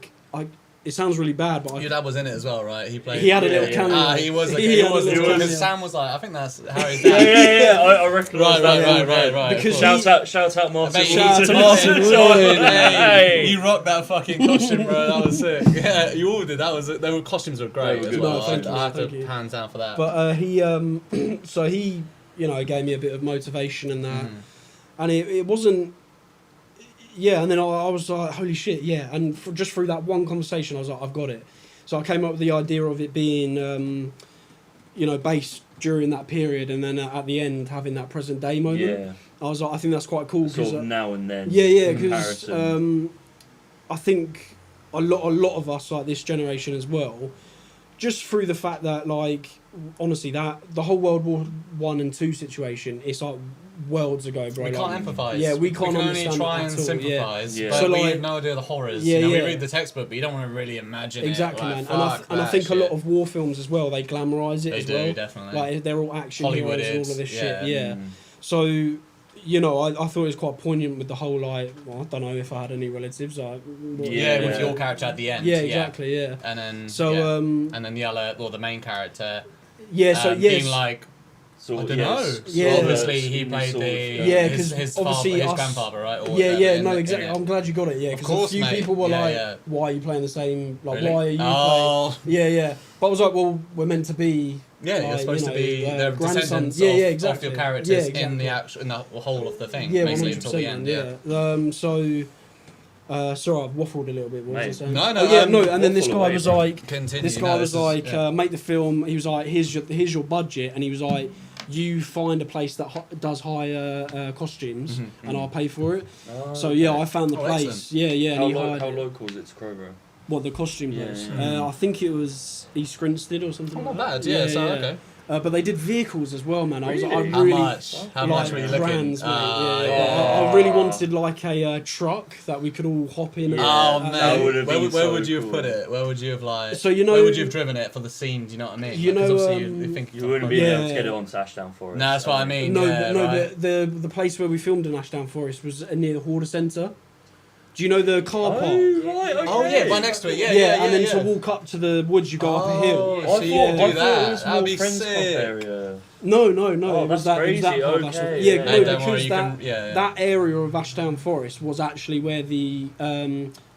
it sounds really bad, but your dad was in it as well, right? He had a little cameo. He was. Because Sam was like, I think that's Harry's dad. I recognise that. Right. Because shout out Martin. Shout out to Martin. Hey, you rocked that fucking costume, bro. That was sick. Yeah, you all did. The costumes were great as well. I have to hands down for that. But he gave me a bit of motivation and that, and it wasn't. Yeah, and then I was like, holy shit, yeah. And just through that one conversation, I was like, I've got it. So I came up with the idea of it being, based during that period, and then at the end having that present day moment. Yeah. I was like, I think that's quite cool. Sort of now and then. Yeah, because I think a lot of us, like this generation as well, just through the fact that, like, honestly, that the whole World War I and II situation, it's like worlds ago, bro. We can't empathise. Yeah, we can't can understand only try and at all, sympathise, yeah. but So, we like, have no idea the horrors. Yeah, we read the textbook, but you don't want to really imagine exactly, it. Man. Like, And I think a lot of war films as well, they glamorise it they as do, well. Definitely. Like, they're all action Hollywood heroes and all of this shit. Yeah. Mm. So, I thought it was quite poignant with the whole, like, I don't know if I had any relatives. Like, with your character at the end. Yeah, exactly, yeah. And then, and then the main character. Being like, I don't know. Yeah. Obviously, he played his grandfather, right? Or exactly. I'm glad you got it. Yeah, because a few people were "Why are you playing the same? Like, really? why are you playing?" Yeah. But I was like, "Well, we're meant to be." Yeah, you're supposed to be the descendants of your characters in the whole of the thing. Yeah, basically until the end. Sorry, I've waffled a little bit. What was I saying? No. And then this guy was like, make the film. He was like, here's your budget, and he was like, you find a place that does hire costumes, and I'll pay for it. So I found the place. Excellent. Yeah. How local is it to Crowborough? What, the costume place? I think it was East Grinstead or something. Not bad. Okay. But they did vehicles as well, man. Really? How much were you looking? Brands, mate. I really wanted like a truck that we could all hop in. Man, where would you have put it? Where would you have where would you have driven it for the scene? Do you know what I mean? You wouldn't be able to get it on Ashdown Forest. No, that's what I mean. The place where we filmed in Ashdown Forest was near the Hoarder Centre. Do you know the car park? Right, okay. Oh yeah, right next to it. Yeah, and then to walk up to the woods, you go up a hill. So you do it that. was That'd more be Friends Pub sick. area. No. Oh, it was that's that. It was that crazy, part, that's okay, what- yeah. no, Hey, don't because worry, you that can- that area of Ashdown Forest was actually where the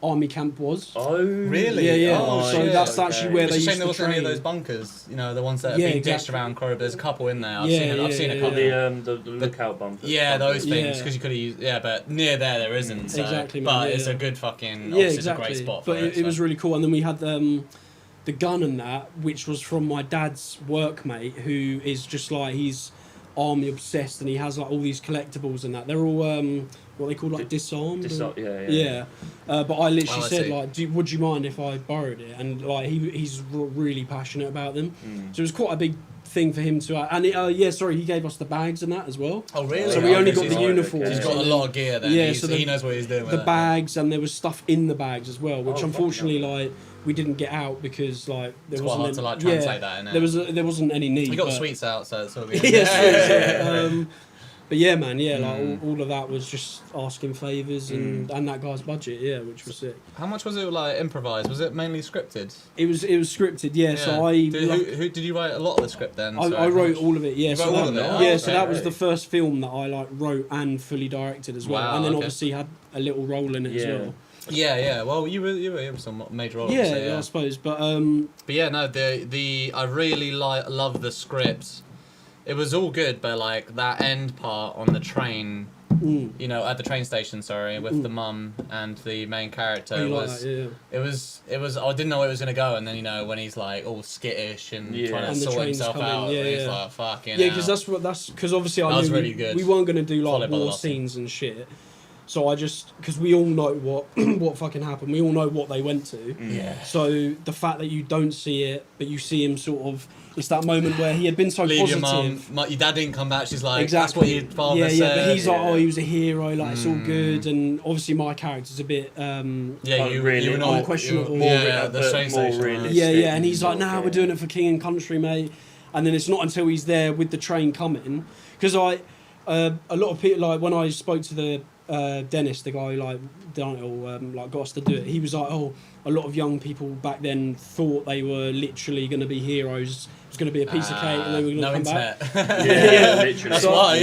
army camp was. Oh, Really? Yeah. Oh, so shit. that's actually where It's they a used shame to there wasn't any of train. those bunkers. You know, the ones that have Yeah, been ditched exactly. around Corridor. There's a couple in there. I've Yeah, seen a yeah, couple. the lookout bumpers. Yeah, those things, Yeah. because you could have used. Yeah, but near there isn't. So. Exactly, man, But yeah, it's yeah. a good fucking. Yeah, Obviously, exactly. it's a great spot. But for it was really cool. And then we had the gun and that, which was from my dad's workmate, who is just like he's army obsessed, and he has like all these collectibles and that. They're all what they call like disarmed. Yeah. But I literally I said see. like, would you mind if I borrowed it? And like he's really passionate about them. So it was quite a big thing for him to. And he gave us the bags and that as well. Oh really? So we only got Okay, the so uniforms. He's got a lot of gear then. Yeah, He's, so he knows what he's doing with the it. bags, and there was stuff in the bags as well, which Oh, unfortunately fucking like we didn't get out because like there It's quite wasn't hard to like translate that, innit? there wasn't any need. We got the but- sweets out, so it's all good. Yes, but yeah, man, like all of that was just asking favours and that guy's budget, which was sick. How much was it like improvised? Was it mainly scripted? It was scripted, yeah. So I Who did you write a lot of the script then? I wrote all of it, yeah. You So wrote all that, of it? yeah, Oh, so okay, that was great. the first film that I like wrote and fully directed as well, Wow, and then okay. obviously had a little role in it as well. Yeah. Well, you were in some major roles. Yeah, so, yeah. I suppose, but But yeah, no, I really love the script. It was all good, but like that end part on the train, you know, at the train station, sorry, with the mum and the main character you like was. that, yeah. It was. I didn't know where it was gonna go, and then you know when he's like all skittish and trying to And the sort train's himself coming, out, yeah, and he's yeah. like fucking. Yeah, because because obviously I That was knew really good. we weren't going to do like Followed by the war last scene. scenes and shit. So I just because we all know what what fucking happened. We all know what they went to. Yeah. So the fact that you don't see it, but you see him sort of, it's that moment where he had been so Leave positive. your mum. Your dad didn't come back. She's like, Exactly. that's what your father yeah, said. but he's like, yeah. oh, he was a hero. Like it's all good, and obviously my character's a bit. Yeah, you really were not unquestionable. Yeah, the train more station. realistic. Yeah, and he's like, nah, Okay. we're doing it for king and country, mate. And then it's not until he's there with the train coming, because a lot of people, like when I spoke to the Dennis, the guy who like done it all, like got us to do it, he was like, oh, a lot of young people back then thought they were literally going to be heroes. It was going to be a piece of cake, and they were going to no come back. internet. Yeah, literally. That's why,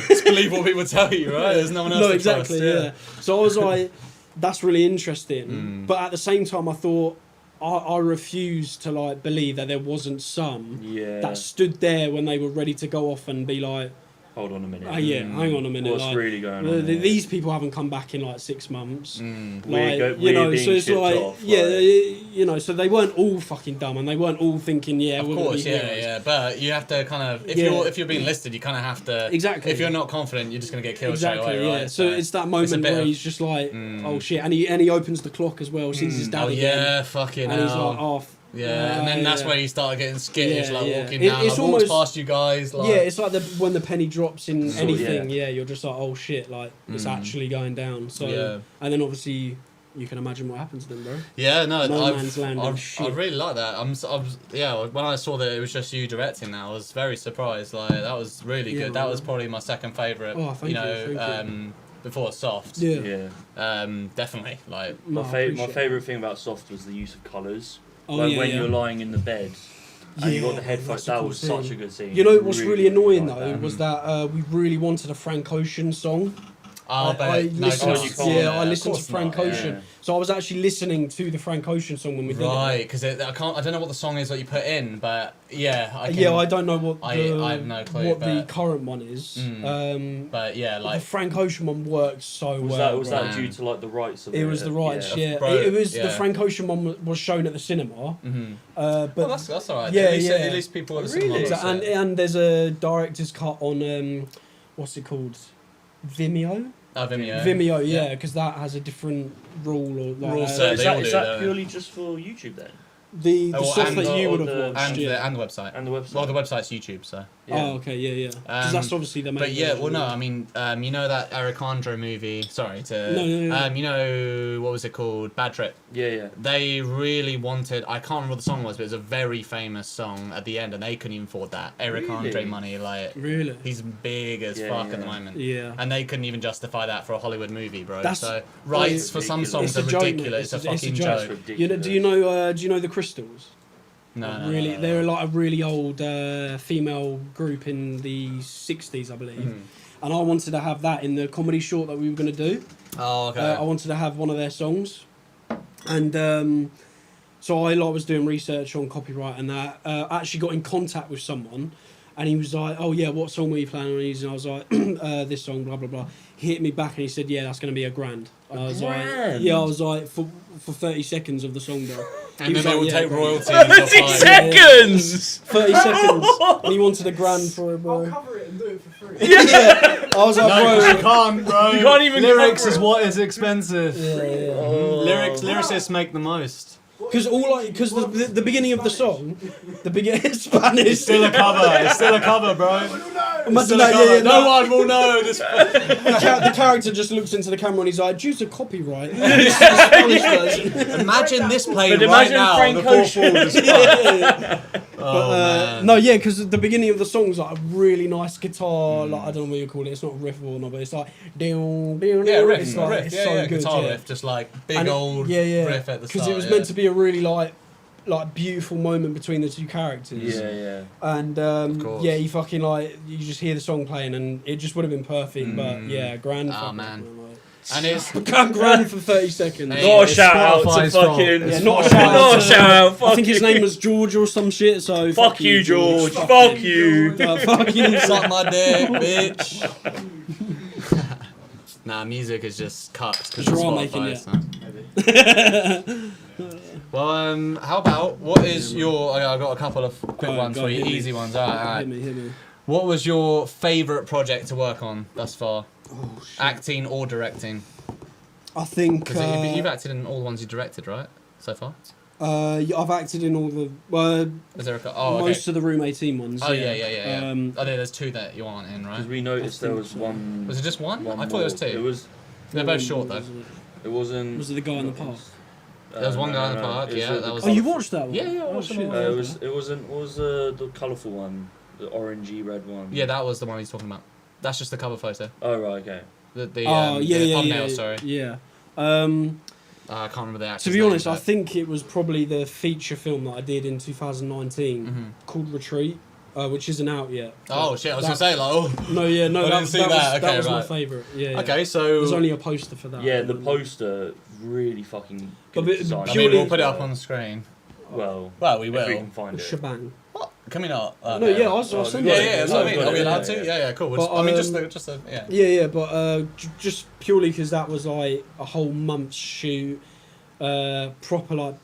Just believe what people tell you, right? There's no one else No, to exactly, trust, yeah. So I was like, that's really interesting. But at the same time, I thought I refused to like believe that there wasn't some that stood there when they were ready to go off and be like, hold on a minute. hang on a minute. What's like, really going on? here? These people haven't come back in like 6 months. We're So being it's shipped like, off, so they weren't all fucking dumb, and they weren't all thinking, Of we're gonna course, be heroes. yeah. But you have to kind of if you're being listed, you kind of have to. Exactly. If you're not confident, you're just gonna get killed Exactly, straight away, yeah. right? So it's that moment a bit where of- he's just like, oh shit, and he opens the clock as well, sees his dad Oh again, yeah, fucking and he's hell. like, oh. And then that's where you start getting skittish, Yeah, like yeah. walking It- down, it's like walks almost- past you guys, like. Yeah, it's like when the penny drops in So, anything. Yeah. You're just like, oh shit, like it's actually going down. So, Yeah. and then obviously you can imagine what happens then, bro. Yeah, no, No Man's Land and I shit. really like that. Yeah, when I saw that it was just you directing that, I was very surprised. Like that was really Yeah, good. That man. was probably my second favourite. Oh, thank you, thank before Soft. Yeah. Definitely. Like No, I My appreciate it. favourite thing about Soft was the use of colours. Oh, Like yeah, when yeah. you're lying in the bed and you got the Yeah, headphones. that's a That cool was scene. such a good scene. You know what's really annoying like though that. was that we really wanted a Frank Ocean song. I listened, chance. You can't. I listened to Of course Frank not, Ocean, yeah. so I was actually listening to the Frank Ocean song when we did Right, it. because I don't know what the song is that you put in, but yeah, I can. Yeah, I don't know what I have no clue, what the but- current one is. But yeah, The like Frank Ocean one works so Was well. that bro. due to like the rights of It was the rights, yeah. Bro, it was yeah. the Frank Ocean one was shown at the cinema. But well, that's alright. Yeah, at yeah. least people at the Really? cinema. and there's a director's cut on what's it called, Vimeo. Vimeo. Vimeo, yeah, because that has a different rule or like, Rule set. Is They all that, do, is that don't they? purely just for YouTube then? The stuff and that you would have the- watched, and the website. And the website. Well, the website's YouTube, so. Yeah. Oh, okay, yeah. Because that's obviously the main. But yeah, version, well, no, I mean, you know that Eric Andre movie? Sorry to. No. You know, what was it called? Bad Trip. Yeah. They really wanted. I can't remember what the song was, but it's a very famous song at the end, and they couldn't even afford that. Eric Andre money, like. Really? He's big as fuck at the moment. Yeah. And they couldn't even justify that for a Hollywood movie, bro. That's- So rights for some songs are It's a joke, ridiculous. mate. It's a fucking joke. Ridiculous. Do you know the Crystals? No. They're like a really old female group in the 60s, I believe. And I wanted to have that in the comedy short that we were going to do. Oh, okay. I wanted to have one of their songs. And so I was doing research on copyright and that. Actually got in contact with someone. And he was like, oh yeah, what song were you planning on using? I was like, this song, blah, blah, blah. He hit me back and he said, yeah, that's going to be $1,000. I was like, yeah, I was like, for 30 seconds of the song, bro. And then they like, will yeah, take bro. royalties. 30 seconds! 30 seconds. And he wanted $1,000 for it, bro. I'll cover it and do it for free. I was like, No, bro. you can't, bro. You can't even Lyrics cover is it. what is expensive. Yeah. Lyricists make the most. Because the beginning of the song, the beginning Spanish. It's still a cover. It's still a cover, bro. Imagine that, yeah, No one will know this. the character just looks into the camera and he's like, due to copyright. This is the Spanish version. Imagine this playing But right imagine now. Frank The fourth Ocean. wall just Yeah. Oh, man. No, yeah, because the beginning of the song's like a really nice guitar, like I don't know what you call it. It's not a riff or not, but it's like Yeah, riff. It's like, riff. it's Yeah, so yeah, good, guitar yeah. riff. Just like big And old yeah. riff at the start. Because it was meant to be a really like beautiful moment between the two characters. Yeah. And course. yeah, you fucking like you just hear the song playing and it just would have been perfect. But yeah, grand. Oh, fuck man. it, like, And it's grand for 30 seconds. Hey, Not a it's shout out to Spotify's fault. fucking. Yeah, not a Not a shout out. I think his name was George or some shit. So Fuck you, George. Fuck Fuck you. you. Fuck you. suck my dick, bitch. Nah, music is just cucked because Because of you're all making Spotify. it. So. Well, how about what is your? I've got a couple of quick Go ones on, for you, hit me. easy ones. All right. Hit me. What was your favourite project to work on thus far? Oh shit. Acting or directing? I think. Because you've acted in all the ones you directed, right? So far? Yeah, I've acted in all the Is there okay. most of the Room 18 ones. Oh yeah. Um, There's two that you aren't in, right? Because we noticed there was one. Was it just one? I thought more. it was two. It was. They're both short though. It wasn't. Was it the guy in the park? There was one guy in the park. It was Yeah, the that was. Oh, you watched that one? Yeah, I Oh, watched shit. them all. It wasn't. What was the colourful one? The orangey red one. Yeah, that was the one he's talking about. That's just the cover photo. Oh right, okay. The thumbnail, sorry. Yeah. I can't remember the actor's To be name, honest, I but- think it was probably the feature film that I did in 2019 Mhm. called Retreat, which isn't out yet. Oh shit! I was gonna say like, oh. No, yeah, no, I that, didn't see that that. was, Okay, that was my right. favourite. Yeah. Okay, so. There's only a poster for that. Yeah, the poster really fucking But good it- design. I mean, purely- we'll put it up on the screen. Well, Well, we if we will. can find it. Shebang. What? Can we not? No, Okay. yeah, I'll send Yeah, it. yeah, that's what I mean. Are we allowed Yeah, to? yeah. Yeah, cool. But, I mean, just yeah. Yeah, but just purely because that was like a whole month's shoot, proper like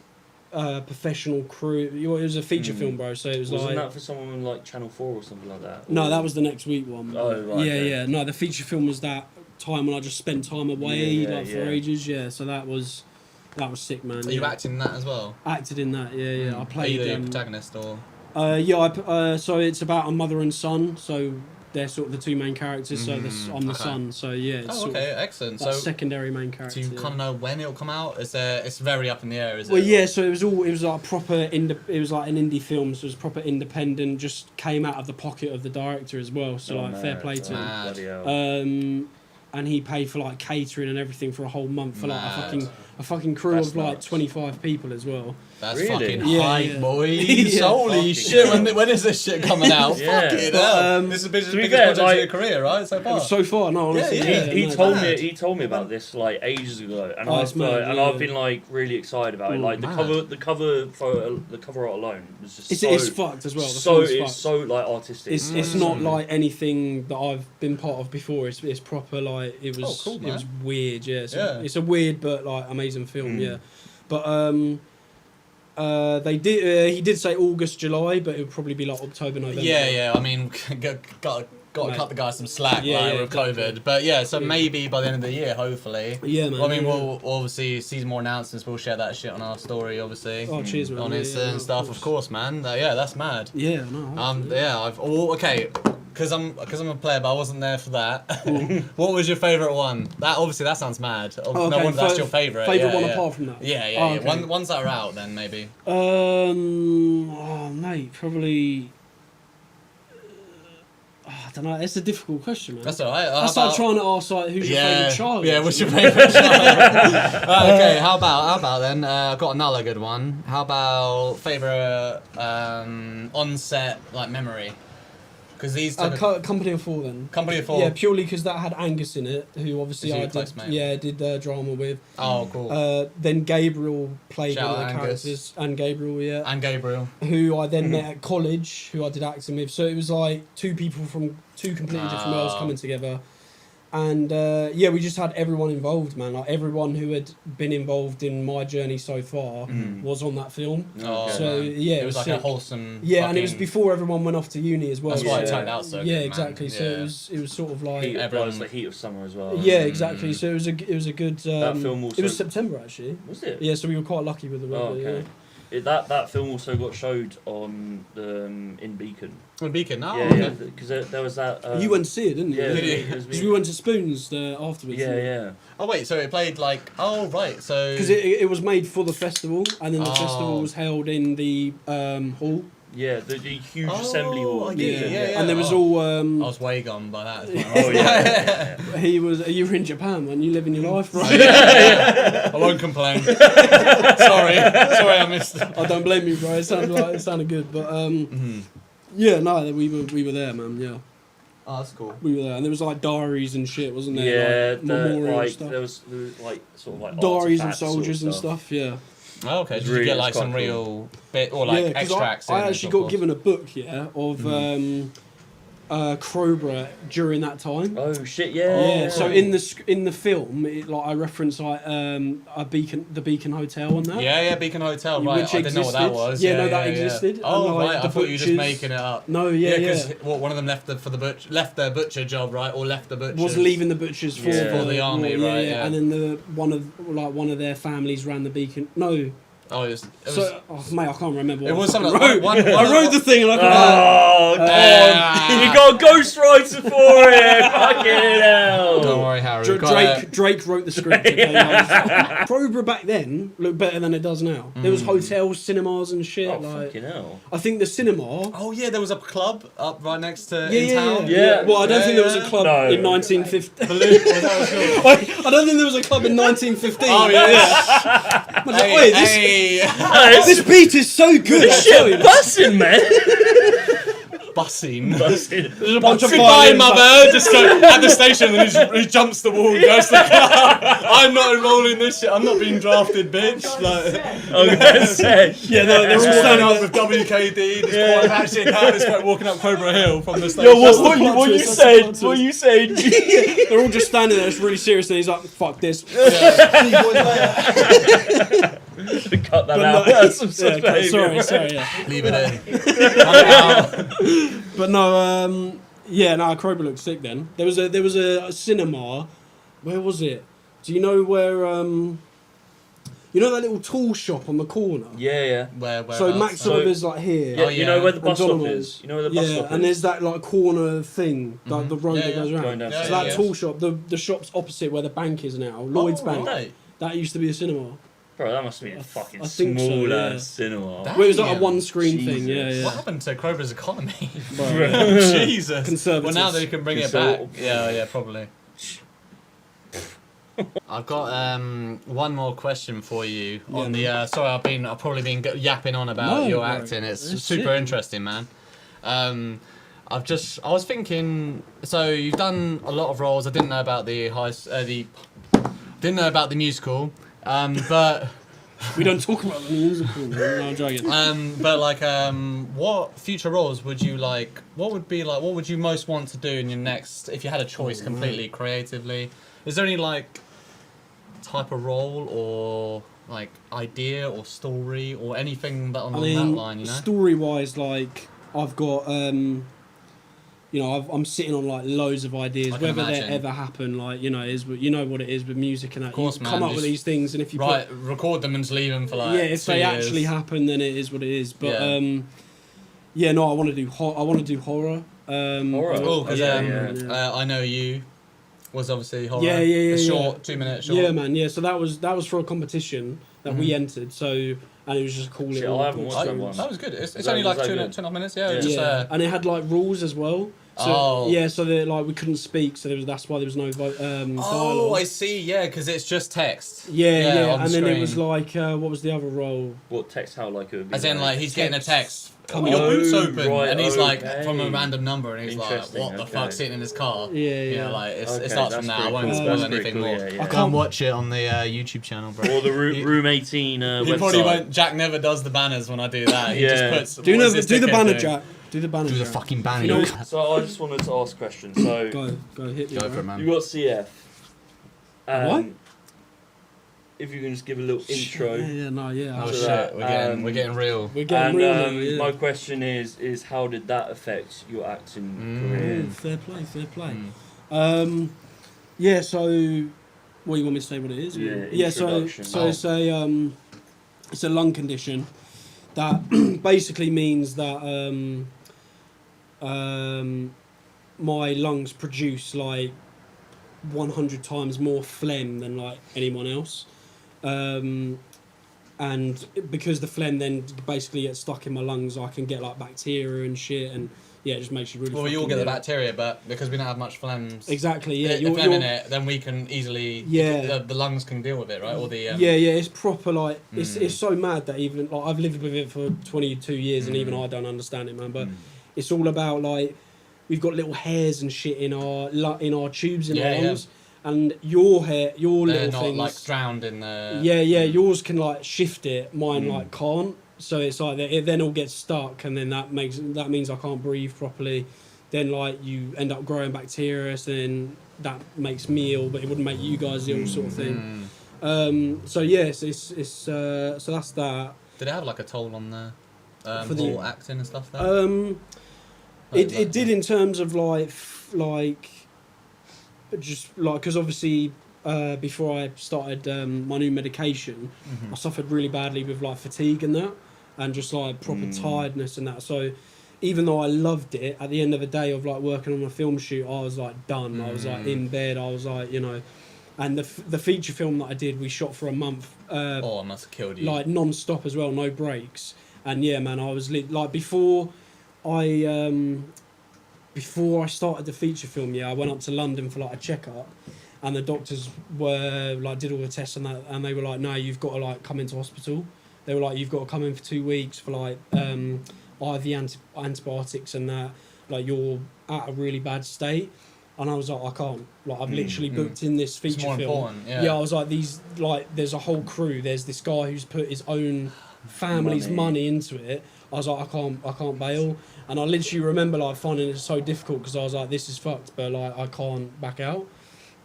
professional crew. It was a feature film, bro. So it was Wasn't like that for someone on like Channel 4 or something like that? no, that was the next week one. Oh, right, Yeah, okay. yeah. No, the feature film was that time when I just spent time away Yeah, like for yeah. ages. Yeah, so that was sick, man. Are you yeah. acting in that as well? Acted in that? Yeah. I Are played. you the protagonist or? So it's about a mother and son. So they're sort of the two main characters. So I'm the okay. son. So yeah, it's Oh, sort okay, of excellent. that So, secondary main do character. you kind of know when it'll come out? It's very up in the air, is it? Well, yeah. So it was like a proper it was like an indie film. So it was proper independent. Just came out of the pocket of the director as well. So like fair play to him. Mad. Bloody hell. And he paid for like catering and everything for a whole month for like Mad. a fucking crew That's of like nuts. 25 people as well. That's Really? fucking Yeah, hype, yeah. boys. Yeah. Holy Fucking shit! hell. When is this shit coming out? Yeah. Fucking But, hell! This is the biggest to be biggest fair, project of like- your career, right? So far. So far, no, honestly. Yeah, yeah. He no, told mad. me about this like ages ago, and Oh, it's mad, and yeah. I've been like really excited about it. Oh, Like the mad. cover photo, the cover art alone was just It's fucked as well. The so film's it's fucked. so like artistic. It's not like anything that I've been part of before. It's proper like it was. Oh, cool, it was man. weird. Yeah. Yeah. It's a weird but like amazing film. Yeah. But they did. He did say August, July, but it would probably be like October, November. Yeah. I mean, got got to cut the guy some slack with exactly. COVID. But yeah, so maybe by the end of the year, hopefully. Yeah, man. Well, I mean, we'll obviously see more announcements. We'll share that shit on our story, obviously. Oh, cheers, man. On Insta and stuff, of course, man. Yeah, that's mad. Yeah, no. Yeah, okay. Because I'm a player, but I wasn't there for that. What was your favourite one? That sounds mad. No wonder that's your favourite. Favourite one apart from that. Yeah. Ones that are out, then maybe. Mate, probably. I don't know. It's a difficult question, man. That's alright. That's like trying to ask like, who's your favourite child? Yeah, what's your favourite child? Okay, how about then? I've got another good one. How about favourite on-set like memory? Because these Company of Four then. Company of Four. Yeah, purely because that had Angus in it, who obviously I did drama with. Oh, cool. Then Gabriel played one of the Angus. characters, and Gabriel, who I then met at college, who I did acting with. So it was like two people from two completely different worlds coming together. And we just had everyone involved, man. Like everyone who had been involved in my journey so far was on that film. Oh, so man. yeah, it was like sick. a wholesome. Yeah, and it was before everyone went off to uni as well. That's why it turned out so. Yeah, good, exactly. Man. So it was sort of like It was the heat of summer as well. Yeah, exactly. So it was a good. That film also. It was September actually. Was it? Yeah, so we were quite lucky with the weather. Oh, okay. That film also got showed on in Beacon. On Beacon, no. Yeah, because there was that. You went to see it, didn't you? Yeah, because we went to Spoons afterwards. Yeah. Oh wait, so it played like. Oh right, so. Because it was made for the festival, and then the festival was held in the hall. Yeah, the huge assembly hall. Yeah. And there was all. I was way gone by that. Oh yeah. You were in Japan, man. You living your life, right? I won't complain. Sorry, I missed. I don't blame you, bro. It sounded good, but yeah, no, we were there, man. Yeah. Oh, that's cool. We were there, and there was like diaries and shit, wasn't there? Yeah, like, memorial stuff. there was like sort of like diaries of artifacts soldiers sort and stuff. Yeah. Oh, okay. Did you get like some real bit or like extracts? I actually got given a book, of Crowborough during that time. Oh shit! Yeah. So in the film, I reference like the Beacon Hotel on that. Yeah, Beacon Hotel. Right. Which I didn't know what that was. That existed. Oh and, right. I thought you were just making it up. No. Yeah. Because one of them left their butcher job, right, or left the butcher. Was leaving the butchers for the army, right? Yeah. And then one of their families ran the Beacon. No. Oh, mate, I can't remember. It was something like I wrote the thing and I can't. You got a ghostwriter for it. Fucking hell. Don't worry, Harry. Drake wrote the script. Crowborough back then looked better than it does now. There was hotels, cinemas, and shit. Oh, fucking hell. I think the cinema. Oh yeah, there was a club up right next to town. Yeah. Well, I don't think there was a club in 1950. I don't think there was a club in 1915. Oh yeah. This beat is so good. This shit bussing, man. Bussing. There's a bunch of goodbye, mother. Just go at the station and he jumps the wall and goes to the car. I'm not enrolled in this shit. I'm not being drafted, bitch. They're all standing up with WKD. Just walking up Cobra Hill from the station. Yo, what you said? They're all just standing there. It's really serious, and he's like, "Fuck this." Cut that out. Sorry. Leave it in. But no, Crowborough looked sick then. There was a cinema. Where was it? Do you know where you know that little tool shop on the corner? Yeah. Where so Max Oliver's like here. Yeah, you know where the bus stop is? You know where the bus stop is? And there's that like corner thing, like the road that goes around. So that tool shop, the shop's opposite where the bank is now, Lloyd's Bank. Right. That used to be a cinema. Bro, that must be a fucking small ass cinema. Well, it was like a one-screen thing, yeah. What happened to Crober's economy? Jesus. Conservatives. Well, now they can bring it back. Yeah, probably. I've got one more question for you on the. Sorry, I've probably been yapping on about your acting. It's super interesting, man. I was thinking. So you've done a lot of roles. I didn't know about didn't know about the musical. But we don't talk about the musical. No, I'm joking. What future roles would you like? What would you most want to do in your next? If you had a choice, completely creatively, is there any like type of role or like idea or story or anything that on that line? You know, story-wise, like I've got you know, I'm sitting on like loads of ideas, whether they ever happen. Like, you know, you know what it is with music and that. Of course, you come up with these things, and if you record them and just leave them for like if they actually happen, then it is what it is. But no, I want to do horror. Horror. Oh, because I Know You was obviously horror. Yeah. Short, 2-minute short. Yeah, man. Yeah, so that was for a competition that we entered. So. And it was just a cool little... I haven't watched that one. That was good. It's only like 2.5 minutes, yeah. And it had like rules as well. So, yeah, so that like we couldn't speak, so that's why there was no dialogue. Oh, I see. Yeah, because it's just text. Yeah. And then it was like, what was the other role? What text? How like it would be? As in, like he's getting a text. Coming your boot's open, right, and he's like from a random number, and he's like, "What the fuck?" Sitting in his car. Yeah. Like it starts from that. I won't spoil anything more. Yeah. I can't watch it on the YouTube channel, bro. Or the Room 18 website. He probably won't. Jack never does the banners when I do that. He just puts. Do the banner, Jack. Do the banner. Do the fucking banner. So I just wanted to ask a question. So go hit me. Go for it, man. You got CF. What? If you can just give a little intro. Yeah. Oh shit, we're getting real. We're getting real. My question is how did that affect your acting career? Fair play. Yeah. So, what you want me to say? What it is? Yeah. So it's a lung condition that basically means that my lungs produce like 100 times more phlegm than like anyone else. And because the phlegm then basically gets stuck in my lungs, I can get like bacteria and shit, and it just makes you really. Well, we all get the bacteria, but because we don't have much phlegm. Exactly. Yeah. If phlegm in it, then we can easily. Yeah. The lungs can deal with it, right? Or the. Yeah. It's proper like it's so mad that even like I've lived with it for 22 years and even I don't understand it, man. But it's all about like we've got little hairs and shit in our tubes in our lungs. And your little not things, like drowned in the. Yeah. Yours can like shift it. Mine like can't. So it's like it then all gets stuck, and then that means I can't breathe properly. Then like you end up growing bacteria, so then that makes me ill, but it wouldn't make you guys ill, sort of thing. So yes, so that's that. Did it have like a toll on the whole acting and stuff? It did in terms of like. Just like because obviously before I started my new medication, I suffered really badly with like fatigue and that, and just like proper tiredness and that. So even though I loved it, at the end of the day of like working on a film shoot, I was like done. I was like in bed. I was like, you know, and the feature film that I did, we shot for a month. I must have killed you. Like non-stop as well, no breaks. And yeah, man, I was like before I started the feature film, I went up to London for like a checkup, and the doctors were like did all the tests and that, and they were like, no, you've got to like come into hospital. They were like, you've got to come in for 2 weeks for like IV antibiotics and that, like you're at a really bad state. And I was like, I can't. Like I've literally booked in this feature film. Important, I was like, there's a whole crew. There's this guy who's put his own family's money into it. I was like, I can't bail. And I literally remember like finding it so difficult because I was like, this is fucked, but like I can't back out.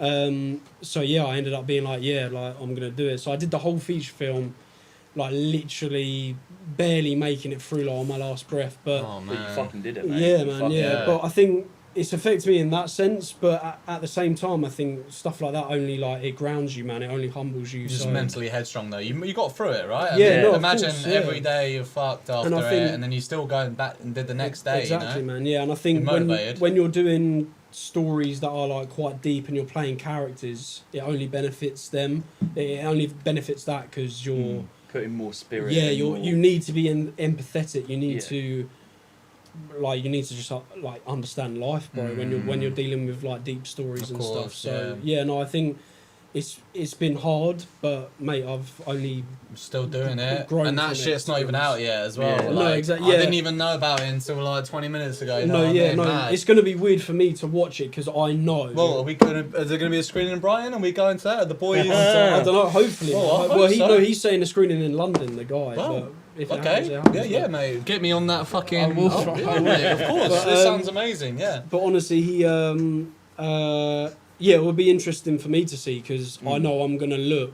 So I ended up being like, I'm gonna do it. So I did the whole feature film, like literally barely making it through like on my last breath. But you fucking did it, man. Yeah, man. But I think it's affected me in that sense, but at the same time, I think stuff like that only like it grounds you, man. It only humbles you. Just mentally headstrong though. You got through it, right? Imagine every day you're fucked after it, and then you still going back and did the next day. Exactly, you know? man. Yeah, and I think when you're doing stories that are like quite deep and you're playing characters, it only benefits them. It only benefits that because you're putting more spirit. Yeah, you need to be empathetic. You need to. Like you need to just like understand life, bro. When you're dealing with like deep stories and stuff. So I think it's been hard, but mate, I've only still doing it, and that shit's not even out yet as well. Yeah. Like, no, exactly. I didn't even know about it until like 20 minutes ago. It's gonna be weird for me to watch it because I know. Well, is there gonna be a screening in Brighton? Are we going to that? Are the boys? I don't know. Hopefully. Well, he's saying a screening in London. The guy. Well, but if okay. Happens, mate. Get me on that fucking. I will try. Of course. But, it sounds amazing. Yeah. But honestly, he it would be interesting for me to see because I know I'm gonna look.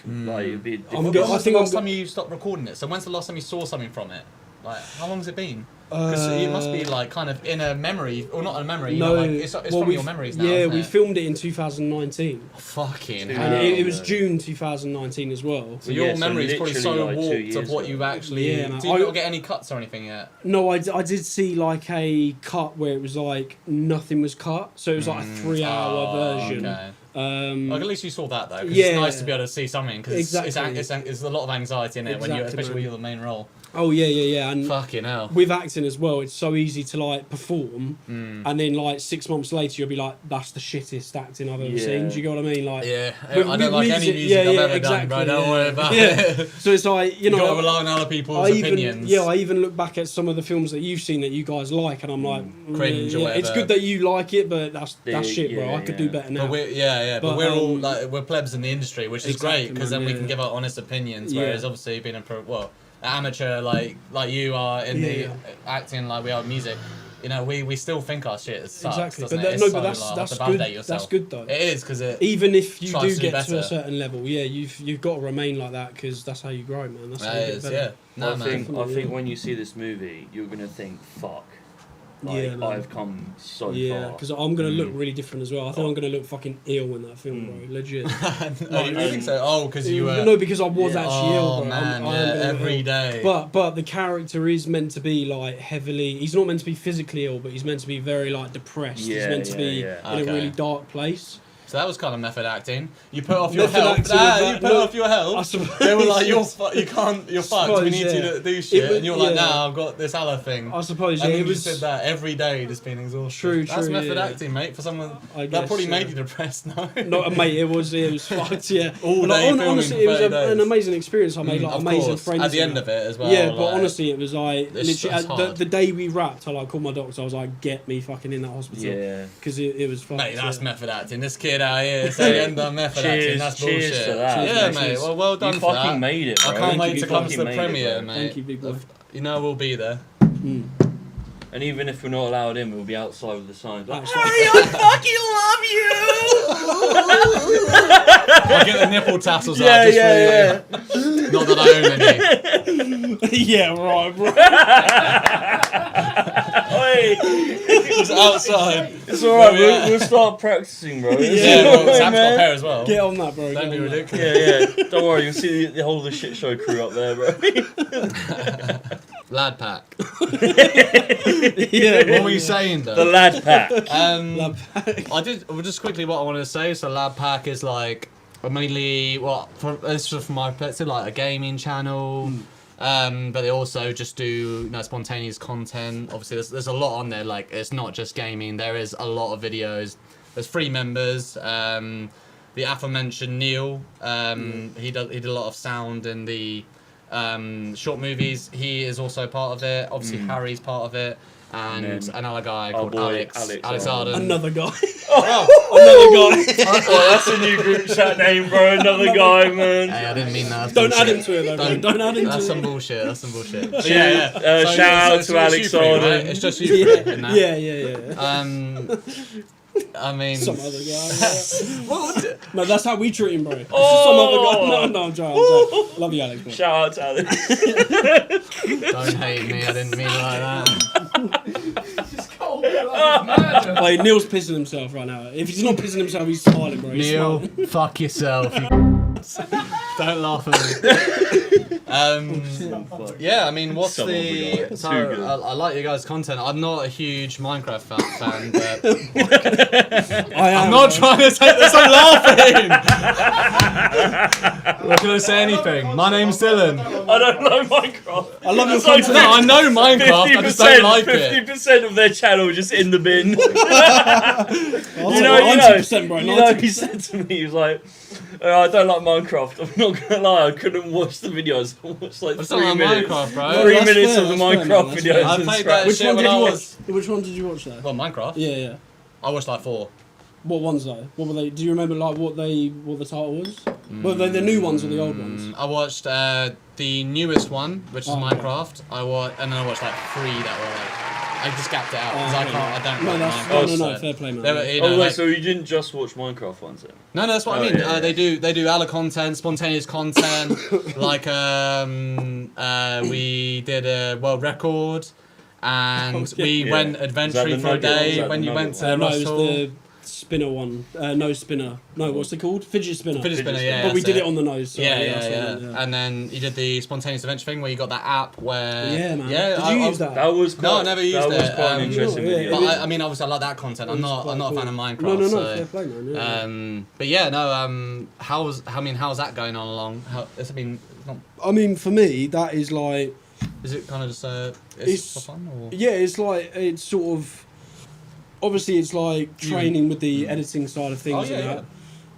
Like it'd be. I think last time you stopped recording it. So when's the last time you saw something from it? Like how long has it been? Because it must be like kind of in a memory, or not a memory. No, like it's from your memories now. Yeah, isn't we it? filmed it in 2019. Fucking And hell. it was June 2019 as well. So your Yeah, so memory is probably so literally like 2 warped years of what ago. you've actually. Yeah, man. Do you not get any cuts or anything yet? No, I did see like a cut where it was like nothing was cut, so it was like a 3-hour version. Okay. Like at least you saw that though. 'Cause Yeah. It's nice to be able to see something because Exactly. it's a lot of anxiety in it when you, Exactly, especially man. when you're the main role. Oh yeah, and Fucking hell. with acting as well, it's so easy to like perform, and then like 6 months later you'll be like, "That's the shittest acting I've ever seen." Do you get what I mean? Like, Yeah, with- I don't with like any music- music I've ever exactly, done, bro. Don't worry about yeah. it. So it's like you You know, gotta rely on other people's I opinions. even look back at some of the films that you've seen that you guys like, and I'm like, Cringe or yeah, it's whatever. good that you like it, but that's shit, bro. Yeah, I could do better now. But we're But, we're all like we're plebs in the industry, which is exactly, great because man, then we yeah. can give our honest opinions. Yeah. Whereas obviously being amateur like you are in the Yeah. acting like we are in music, you know, we still think our shit sucks. Exactly, doesn't but it? that, It's no, so, but like, that's to good. validate yourself. That's good though. It is because it. Even if you tries do to do get to a better. certain level, yeah, you've got to remain like that because that's how you grow, man. That's how That you get is, better. yeah. No, I man. think when you see this movie, you're gonna think, "Fuck, like, Yeah, man. I've come so Yeah, far." because I'm gonna look really different as well. I think I'm gonna look fucking ill in that film, bro. Legit. Oh, you think so? Oh, because you were. No, because I was Yeah. actually ill, Oh bro. man, I am yeah, gonna look every ill. day. But the character is meant to be like heavily. He's not meant to be physically ill, but he's meant to be very like depressed. he's Yeah, meant to be yeah. in Okay. a really dark place. So that was kind of method acting. You put off your Method health. acting Nah, with you that- put no, off your I health. suppose. They were like, you're fucked. We need yeah. you to do shit. It And you're was- like, yeah. nah, I've got this other thing. I suppose. Yeah, And then it you was. said that every day, just being exhausted. True, That's true, method yeah. acting, mate. For someone I that guess, probably made yeah. you depressed. No. No, mate, it was fucked, yeah. All But, day filming honestly, it was for 30 an days. amazing experience. I made like Of amazing course, friends. at the and end that. of it as well. Yeah, but like, honestly, it was like It's literally hard. the day we wrapped. I like called my doctor. I was like, "Get me fucking in that hospital." Yeah. because it was fucked. mate, that's yeah. method acting. This kid out here saying that method acting. Cheers, That's cheers bullshit. for that. Yeah, Cheers, mate. cheers. Well done You for fucking that. made it, bro. I can't wait You to come to fucking the made it, premiere, bro. mate. Thank you, big boy. You know we'll be there. And even if we're not allowed in, we'll be outside with the signs. Like, That's Harry, I I'll get the nipple tassels out Yeah, just yeah, for you. Not that I own any. yeah, right, bro. Oi, It's outside. it's alright, Yeah. we'll start practicing, bro. Yeah, well, Sam's got a pair as well. Get on that, bro. Don't be get on that. ridiculous. Yeah. Don't worry, you'll see the whole of the shit show crew up there, bro. LadPack. Yeah, What were you saying though? The LadPack. LadPack. I did well, just quickly what I wanted to say. So LadPack is like mainly it's just from my perspective, like a gaming channel. But they also just do spontaneous content. Obviously, there's a lot on there. Like it's not just gaming. There is a lot of videos. There's 3 members. The aforementioned Neil. He did a lot of sound in the short movies. He is also part of it. Obviously, Harry's part of it. And then another guy our called boy, Alex Arden. Another guy. Oh, Another guy. Oh, that's a new group chat name, bro. Another guy, man. hey, I didn't mean that. That's Don't add bullshit. him to it, though, bro. Don't add him That's to some it. bullshit. That's some bullshit. But Cheers. So- Shout out it's to just Alex you three, Arden. right? It's just you three in that. Yeah. I mean, Some other guy. what? No, that's how we treat him, bro. This is Oh. some other guy. No, I'm joking. Love you, Alex, bro. Shout out to Alex. Don't hate me. I didn't mean it like that. Wait, Neil's pissing himself right now. If he's not pissing himself, he's smiling, bro. He's Neil, smiling. fuck yourself. Don't laugh at me. Yeah, I mean, what's Some the? other guy. So Too good. I like you guys' content. I'm not a huge Minecraft fan, but I am. I'm not trying to take this. I'm laughing. I'm not gonna say anything. My name's Dylan. I don't know Minecraft. I love your It's like content. No, I know Minecraft. I just don't like it. 50% of their channel just in the bin. You You know, 100%, bro. you know, 90%. he said to me, he was like, I don't like Minecraft. I'm not gonna lie, I couldn't watch the videos. I watched like It's 3 not like minutes. Minecraft, bro. No, 3 that's minutes fair, of the that's fair, Minecraft man, that's videos. fair. I and played scratch. that Which shit one when did I you was. watch? Which one did you watch there? Well, Minecraft. Yeah. I watched like 4. What ones though? What were they? Do you remember like what the title was? Were they the new ones or the old ones? I watched the newest one, which is Oh, okay. Minecraft. And then I watched like 3 that were like. I just gapped it out because I okay. don't No, like that's Minecraft. no, so- fair play, man. They were, you know, Oh, wait, like- so you didn't just watch Minecraft ones then? no, that's what Oh, I mean. yeah, yeah. They do other content, spontaneous content. Like we did a world record, and Yeah. we went adventuring for a day when you went to no, it was Russell. the spinner one. No spinner. No, what's it called? Fidget spinner. Fidget spinner, yeah. But we that's did it on the nose. So Yeah, that's yeah. what I meant, And then you did the spontaneous adventure thing where you got that app where. Yeah, man. Yeah, Did you use that? That was quite, No, I never used that was it. quite an interesting Yeah, video. But I mean, obviously, I like that content. I'm not a fan of Minecraft. No, so, fair play, man. Yeah. But yeah, no. How's that going on along? I mean, for me, that is like. Is it kind of just It's for fun or? Yeah, it's sort of. Obviously, it's like training with the editing side of things. Oh, yeah, and that.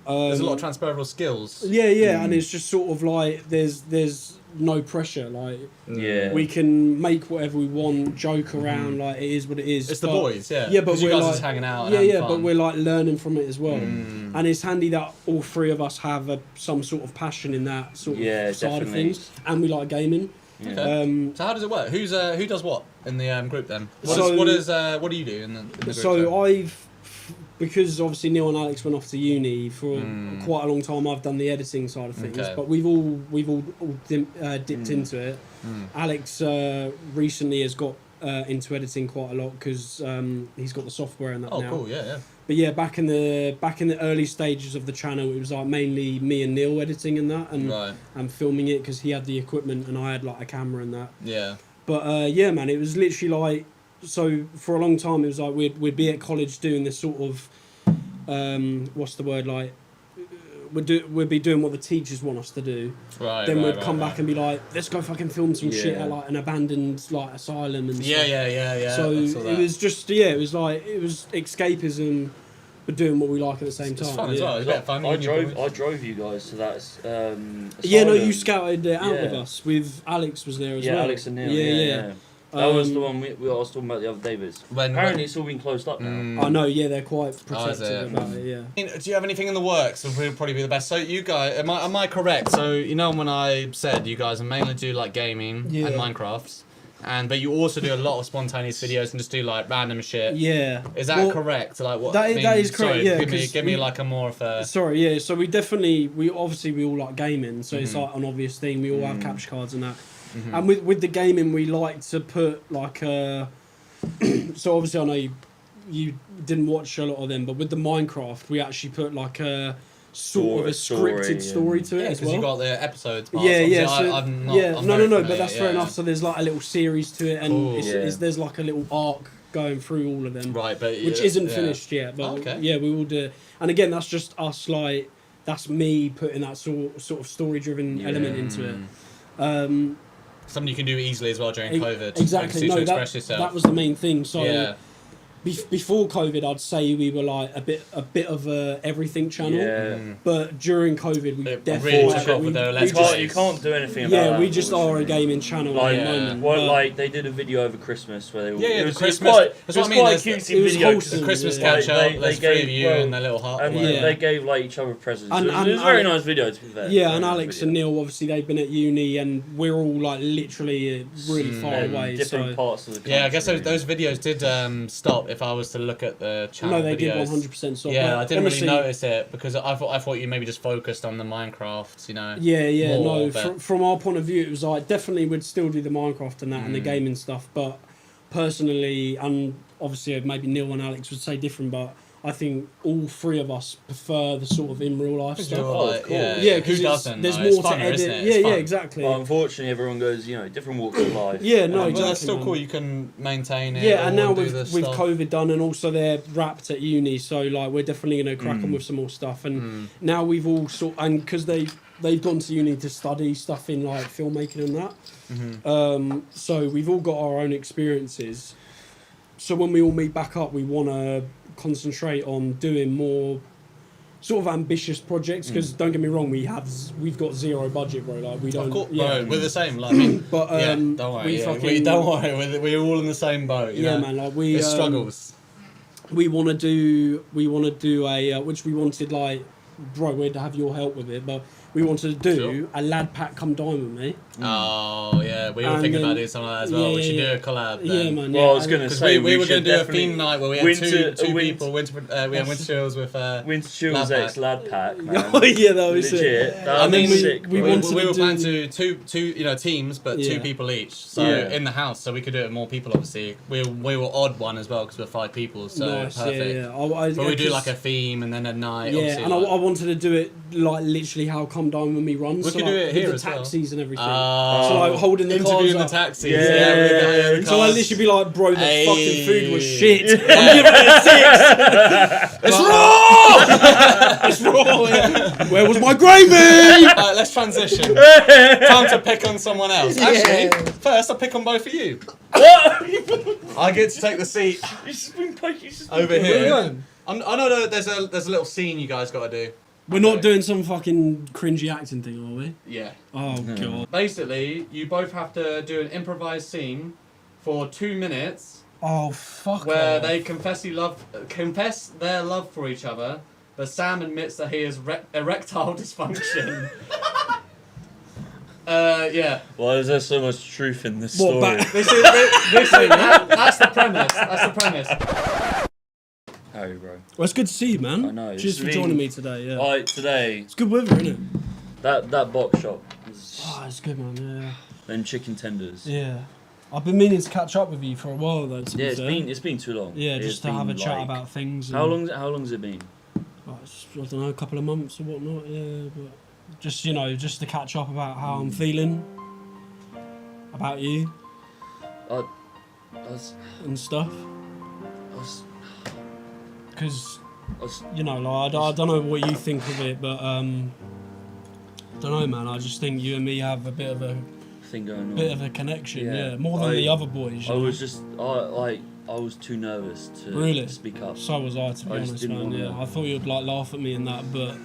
There's a lot of transferable skills. Yeah, and it's just sort of like there's no pressure. Like we can make whatever we want, joke around. Like it is what it is. It's the boys, yeah. Yeah, but 'Cause you we're guys like just hanging out. Yeah, and but we're like learning from it as well. And it's handy that all three of us have some sort of passion in that sort of side of things, and we like gaming. Yeah. Okay. So how does it work? Who does what in the group then? What do you do in the group? So because obviously Neil and Alex went off to uni for quite a long time. I've done the editing side of things, but we've all dipped into it. Alex recently has got into editing quite a lot because he's got the software and that now. Oh, cool, yeah. But yeah, back in the early stages of the channel, it was like mainly me and Neil editing and that, and filming it because he had the equipment and I had like a camera and that. Yeah. But yeah, man, it was literally like, so for a long time it was like we'd be at college doing this sort of what's the word, like we'd be doing what the teachers want us to do. Right. Then we'd come back and be like, let's go fucking film some shit at like an abandoned like asylum and stuff. Yeah. So it was just it was escapism, but doing what we like at the same time. It's fun as well. It's a bit of fun. I drove you guys to that. You scouted it out with us. With Alex was there as well. Yeah, Alex and Neil. Yeah. That was the one I was talking about the other day. Apparently it's all been closed up now. I know, yeah, they're quite protective about it, yeah. Do you have anything in the works? It would probably be the best. So you guys, am I correct? So you know when I said you guys mainly do like gaming and Minecraft, but you also do a lot of spontaneous videos and just do like random shit. Yeah. Is that correct? Like what? That is correct. Sorry, Yeah. Give me like a more of a. Sorry, yeah. So we obviously all like gaming, so it's like an obvious thing. We all have capture cards and that. And with the gaming, we like to put like a. So obviously, I know you didn't watch a lot of them, but with the Minecraft, we actually put like a sort of a scripted story to it as well. You got the episodes. Yeah. So, but that's fair enough. So there's like a little series to it, and there's like a little arc going through all of them. Right, but which isn't finished yet. But yeah, we will do it. And again, that's just us. Like that's me putting that sort of story-driven element into it. Something you can do easily as well during COVID. Exactly. To No, express yourself. that was the main thing. So before COVID, I'd say we were like a bit of a everything channel. Yeah. But during COVID, we definitely really took off with their you can't do anything about that. Yeah, we just are a gaming channel at the moment. Well, like they did a video over Christmas where they were. It was Christmas. That's what I mean. Quite a cutesy video. The Christmas catch up. There's three of you and their little heart. And they gave like each other presents. And it was a very nice video to be fair. Yeah, and Alex and Neil, obviously they've been at uni, and we're all like literally really far away. Different parts of the country. Yeah, I guess those videos did stop. If I was to look at the channel videos. No, they videos. did 100% stop. Yeah, I didn't really notice it because I thought you maybe just focused on the Minecraft, you know. Yeah, more, no. From our point of view, it was like definitely we'd still do the Minecraft and that and the gaming stuff, but personally, and obviously maybe Neil and Alex would say different, but I think all three of us prefer the sort of in real life stuff. Yeah, because there's more to edit. Yeah, exactly. But unfortunately, everyone goes, different walks of life. Yeah, no, exactly. But that's still cool. You can maintain it. Yeah, and now with COVID done, and also they're wrapped at uni, so like we're definitely going to crack on with some more stuff. And now we've all because they've gone to uni to study stuff in like filmmaking and that. So we've all got our own experiences. So when we all meet back up, we want to concentrate on doing more sort of ambitious projects because don't get me wrong, we've got zero budget, bro. Like we don't. Of course, bro, we're the same. Like, but don't worry. Don't worry. We're all in the same boat. You know? Man. Like it struggles. We want to do a which we wanted like, bro, we'd have your help with it, but we wanted to do a LadPack Come Dine With Me. Oh yeah, we were And thinking then- about doing something like that as well. yeah, we should yeah. do a collab. Yeah, Then. man. Well, I was gonna say we were should going to do a definitely- theme night where we had two people. We had Winter Chills with. Winter Chills LadPack. X LadPack, man. Oh yeah, that was Legit. it. That And would then be sick. we bro. wanted we to were do- planning to two teams, but Yeah. 2 people each. So Yeah. in the house, so we could do it with more people. Obviously, we were odd one as well because we're 5 people. So Nice, perfect. yeah. But we do 'cause- like a theme and then a night. Yeah, obviously, and like, I wanted to do it like literally how Come Dine With Me runs. We so could like, do it with here the as well. taxis and everything. Oh. So like holding the interviewing the cars up. taxis. Yeah. Yeah, So I literally be like, bro, the Hey. fucking food was shit. Yeah. I'm giving it a 6. It's raw! It's raw, yeah. Where was my gravy? Alright, let's transition. Time to pick on someone else. Actually, first I'll pick on both of you. What? I get to take the seat over Where are we here. going? I know there's a little scene you guys got to do. We're not doing some fucking cringy acting thing, are we? Yeah. Oh, God. Basically, you both have to do an improvised scene for 2 minutes Oh, fuck where off. they confess their love for each other, but Sam admits that he has erectile dysfunction. Yeah. Why is there so much truth in this What, story? That's the premise. That's the premise. Harry, bro. Well, it's good to see you, man. I know, Cheers it's for been- joining me today, yeah. Today, It's good weather, isn't it? that box shop was Oh, it's good, man, yeah. them chicken tenders. Yeah. I've been meaning to catch up with you for a while, though, to be Yeah, fair. it's been too long. Yeah, It's just to have a been, chat like- about things. How and- long's it been? Oh, I don't know, a couple of months or whatnot, yeah. But just, just to catch up about how I'm feeling. About you I was, and stuff. I was, Because, I was, like, I don't know what you think of it, but, I don't know, man. I just think you and me have a bit of a thing going on. connection, Yeah. yeah. More than the other boys. I you know? was just, I was too nervous to Really? speak up. So was I, to be I just honest, didn't man. wanna- Yeah, I thought you'd like laugh at me and that, but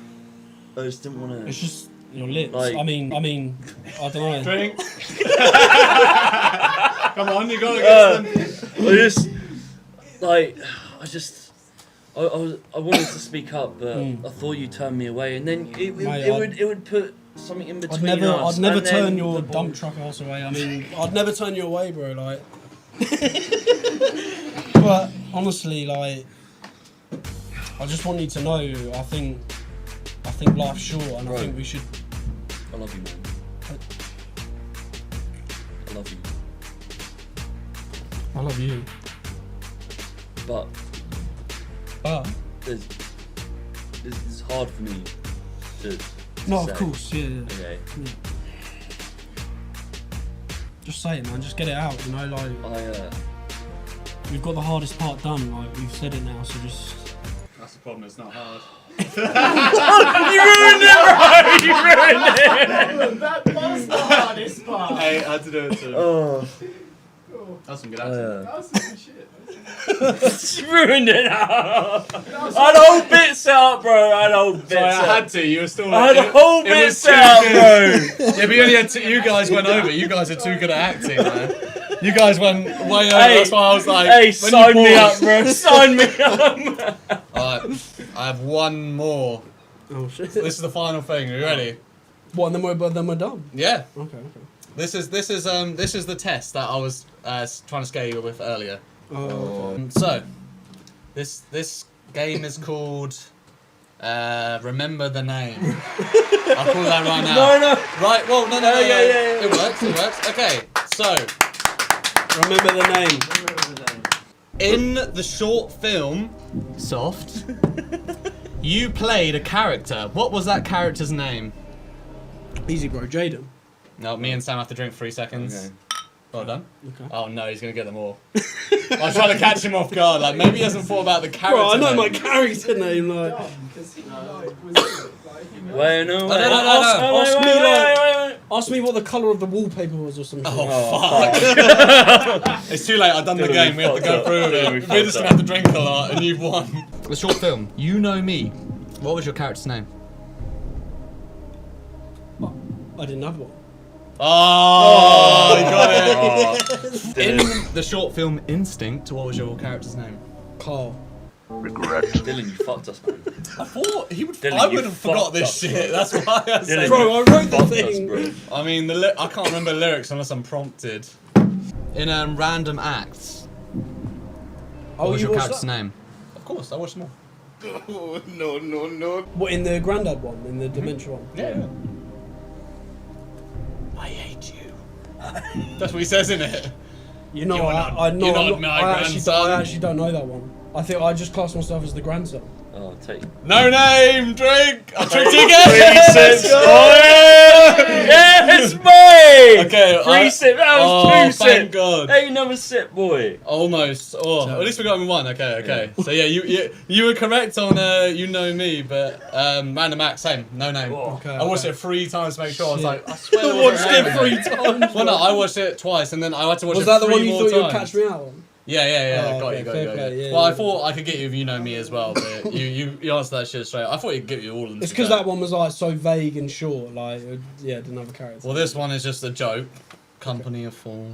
I just didn't want it's to. just your lips. Like- I mean, I don't know. Drink. Come on, you gotta get some. I wanted to speak up, but I thought you turned me away, and then it would put something in between us. I'd never and then turn your the dump boys- truck ass away. I mean, I'd never turn you away, bro. Like, but honestly, like, I just want you to know. I think life's short, and Bro. I think we should. I love you, man. I love you, I love you, but but it's hard for me to no, say. of course, yeah. Okay. Just say it, man. Just get it out. Like we've got the hardest part done. Like we've said it now, so just. That's the problem. It's not hard. You ruined it, bro! You ruined it! That was the hardest part. Hey, I had to do it too. Oh, That's some good acting. That was some shit. you ruined it now! I had a whole bit set up, bro. I had a whole bit Sorry, I set had up. to. You were still. I had a whole it bit was set too up, good. bro. Yeah, but you only had you guys went over. You guys are too good at acting, man. You guys went way over. Hey, That's why I was like, Hey, when sign you me up, paused- bro. Sign me up. Alright, I have one more. Oh shit. This is the final thing. Are you ready? What? And then we're done. Yeah. Okay. This is the test that I was trying to scare you with earlier. Oh. So, this game is called Remember the Name. I'll call that right now. No. Right. Well, no. Yeah. It works. Okay. So, Remember the name. in the short film Soft, you played a character. What was that character's name? Easy, bro. Jaden. No, me and Sam have to drink 3 seconds. Okay. Well done. Okay. Oh no, he's gonna get them all. I was trying to catch him off guard. Like maybe he hasn't thought about the character. Bro, I know name. my character name. Like, Because he Wait, no. No. ask me what the colour of the wallpaper was or something. Oh, fuck. It's too late. I've done the Dude, game. We have to go fucked through up. with Dude, we it. We're just fucked gonna have to drink a lot, and you've won. The short film. You Know Me. What was your character's name? I didn't have one. Oh, you got it. Oh, In the short film Instinct, what was your character's name? Carl. regret. Dylan, you fucked us, man. I thought he would. Dylan, I you would have forgot fucked this us, shit. bro. That's why I said. Dylan, Bro, I wrote the fucked thing. us, bro. I mean, I can't remember the lyrics unless I'm prompted. In random acts. What was you your watched character's that? name? Of course, I watched them all. Oh, no. What, in the Grandad one? In the Dementia one? Yeah. I hate you. That's what he says in it. You know, You're I know. you're I'm not my I grandson. actually don't know that one. I think I just class myself as the grandson. Oh, take. No name, drink. I tricked you Three again. sips. Yes, boy. Okay, Three sips. That was two thank sips. God. Hey, another sip, boy. Almost. Oh, at least we got him one. Okay. So yeah, you were correct on you know me, but random act same. No name. Okay, I watched it 3 times to make sure. I was Shit. like, I swear. there I watched wasn't a it name. 3 times. Well, no, I watched it twice, and then I had to watch Was it that the 3 one you more thought you would times. catch me out on? Yeah. Oh, got okay, you. fair play, yeah, Well, I yeah. thought I could get you if you know me as well, but you answered that shit straight. I thought you'd get you all of them. It's because that one was like so vague and short, like didn't have a character. Well, this one is just a joke. Company of Four.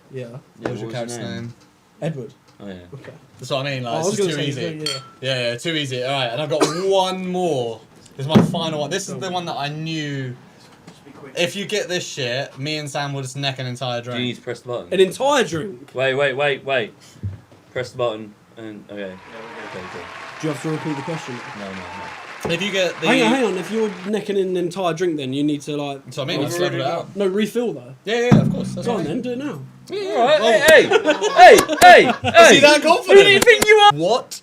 Yeah, What was your character's name? Edward. Oh yeah. Okay. That's what I mean. I Like, was it's just gonna too say, easy. yeah. Yeah, too easy. All right, and I've got one more. This is my final one. This is the one that I knew. If you get this shit, me and Sam will just neck an entire Do you need drink. to press the button? An entire drink. Wait. Press the button and okay. Okay. Do you have to repeat the question? No. If you get the. Hang on. If you're necking an entire drink, then you need to like. So I mean, let's level it out. No, refill though. Yeah, of course. That's Go what on I mean. then, do it now. Alright, hey! Is he that confident? Who do you think you are? What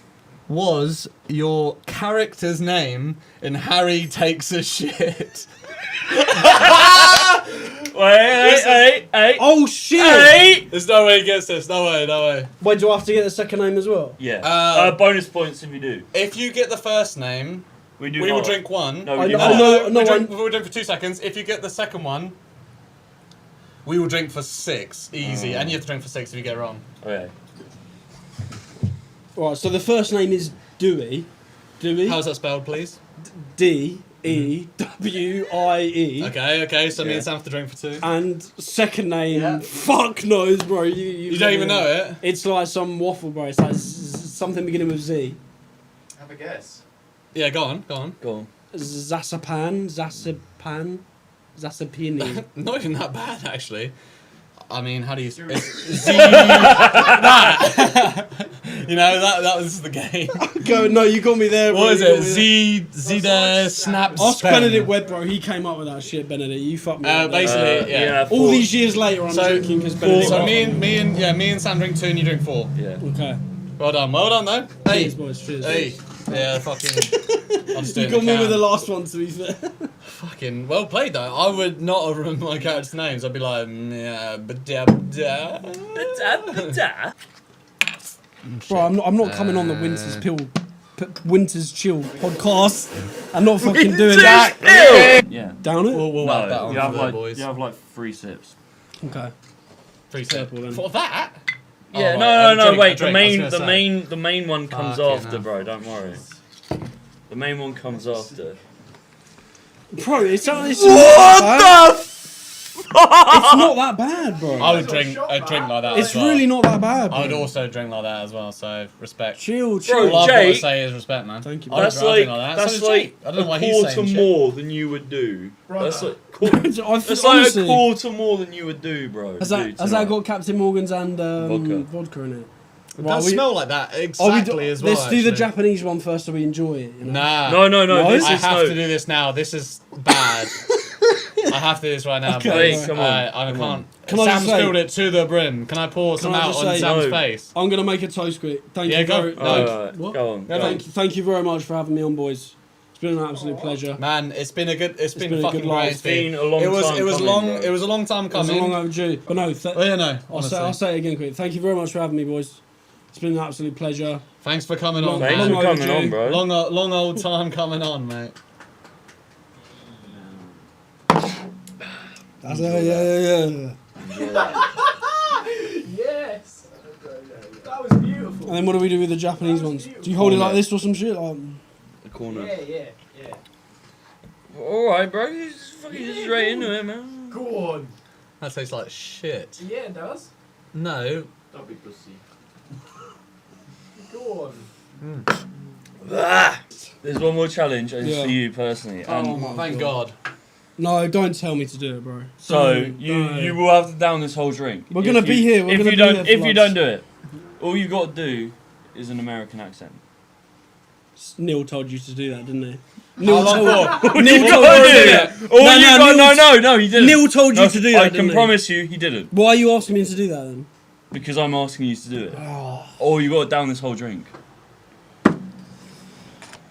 was your character's name in Harry Takes a Shit? Hey! Oh shit! Hey! There's no way he gets this. No way. Wait, do I have to get the second name as well? Yeah. Bonus points if you do. If you get the first name, We do. we will not. drink one. No, I we do know- not. We'll drink for 2 seconds. If you get the second one, we will drink for 6. Easy. And you have to drink for 6 if you get it wrong. Okay. Right. So the first name is Dewey. Dewey. How's that spelled, please? D-E-W-I-E. Okay. So me Yeah. and Sam have to drink for 2. And second name, fuck knows, bro. You don't even know it? It's like some waffle, bro. It's like something beginning with Z. Have a guess. Yeah, go on. Go on. Zasapani. Not even that bad, actually. I mean, how do you... It's Z... that! You know, that was the game. Go, no, you got me there, bro. What is You got it? me Zida Snap Ask Spam. Benedict Webb, bro. He came up with that shit, Benedict. You fucked me up there. Basically, yeah. All these years later, I'm So, drinking because Benedict. So got me and Sam drink 2 and you drink 4. Yeah. Okay. Well done though. Hey, Cheers, boys. Cheers. hey, yeah, fucking. I'm just You doing got me with the can. last one, to be fair. Fucking well played though. I would not have remembered my characters' names. I'd be like, yeah, Bro, I'm not coming on the Winter's Chill podcast. I'm not fucking doing that. Yeah. Down it. We'll whack that on you have for the like boys. 3 sips. Okay. 3 sips. Purple then. For that? Yeah, Oh, no, right, wait. drink, The I was gonna say. the main one comes Fucking after, hell. bro. Don't worry. The main one comes after. Bro, it's not that It's not that bad, bro. I would drink a drink like that. It's as well. really not that bad, bro. I would also drink like that as well. So respect. Chill. Bro, All I've got to Jake, say is respect, man. Thank you, I would That's drink like that. that's So does like Jake. I don't know why a he's quarter saying shit. more than you would do. That's like that's like a honestly, quarter more than you would do, bro. has that got Captain Morgan's and Vodka. vodka in it? It does smell like that Oh, exactly as well. Let's do the actually. Japanese one first so we enjoy it. You know? Nah. No. This I is have no. to do this now. This is bad. I have to do this right now. Okay, boys. Wait, come on. I Come on. can't. Can I just Sam's say- filled it to the brim. Can I pour some I out just on say- Sam's No. face? I'm gonna make a toast quick. Thank Yeah, you. go. Very, No. Alright, What? go on. No, Go on. Thank you very much for having me on, boys. It's been an absolute pleasure. Man, it's been been a fucking good laugh. great. It's been a long It was time coming, long. bro. It was a long time It was coming. long overdue. But no, Oh yeah, no. I'll Honestly. say it again quick. Thank you very much for having me, boys. It's been an absolute pleasure. Thanks for coming on, Thanks man. for coming overdue. on, bro. Long old time coming on, mate. That's yeah. Yes! That was beautiful. And then what do we do with the Japanese ones? Do you hold it like this or some shit? Like, The corner. Yeah. Alright, bro. You just fucking just straight into it, man. Go on. That tastes like shit. Yeah, it does. No. Don't be pussy. Go on. There's one more challenge, and it's Yeah. for you personally. And Thank God. No, don't tell me to do it, bro. so No, no. you will have to down this whole drink. We're gonna be here. We're If gonna you be don't, here for if you like- don't do it, all you got to do is an American accent. Neil told you to do that, didn't he? How Neil long told, for? Neil You told gotta you do to do it. that. All No, you no, got, no, he didn't. Neil told you to do that, I didn't can he? promise you, he didn't. Why are you asking me to do that then? Because I'm asking you to do it. Oh, Or you got to down this whole drink.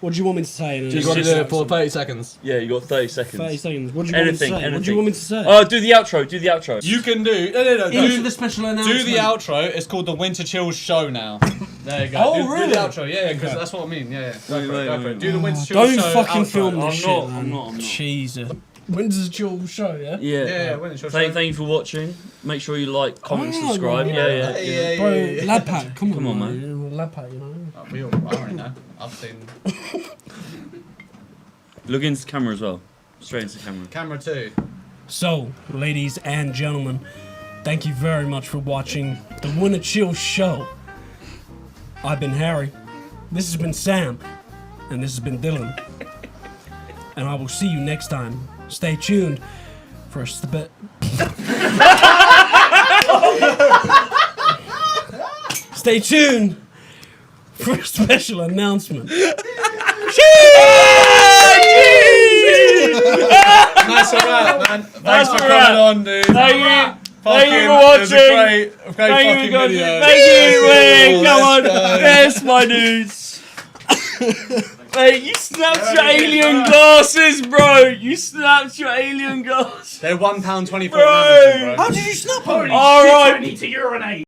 what do you want me to say? You Just- got to just- do it for 30 seconds. Yeah, you got 30 seconds. 30 seconds. What do you want me to say? Anything, What do you want me to say? Oh, do the outro. Do the outro. You can do. No. Into the special announcement. Do the outro. It's called the Winter Chills Show now. There you go. Oh, do really? the outro. Yeah, because Okay. that's what I mean. Yeah. Go Wait, for wait, it. Go for wait. it. Do the Winter Chills Don't Show. fucking outro. film this I'm shit, not, man. I'm not. Jesus. When's the chill show, yeah? Yeah. Yeah, Winter Chills Show. Thank you for watching. Make sure you like, comment, Oh, subscribe. yeah. Yeah. Bro, LadPack, come on, Come on, man. LadPack, you know. We all, I already know. I've seen Look into the camera as well. Straight into the camera. camera 2. So, ladies and gentlemen, thank you very much for watching the Winter Chill Show. I've been Harry. This has been Sam. And this has been Dylan. And I will see you next time. Stay tuned for a Stay tuned for a special announcement. Nice a wrap, man. Thanks That's for a coming wrap. on, dude. Thank you. Fucking- Thank you for it was watching. a great Thank fucking you for watching. video. Thank you, mate. Let's Come on. go. Yes, my dudes. Mate, you snapped your alien glasses, bro. You snapped your alien glasses. They're £1.24 Bro. on Amazon, bro. How did you snap on? All right. I need to urinate.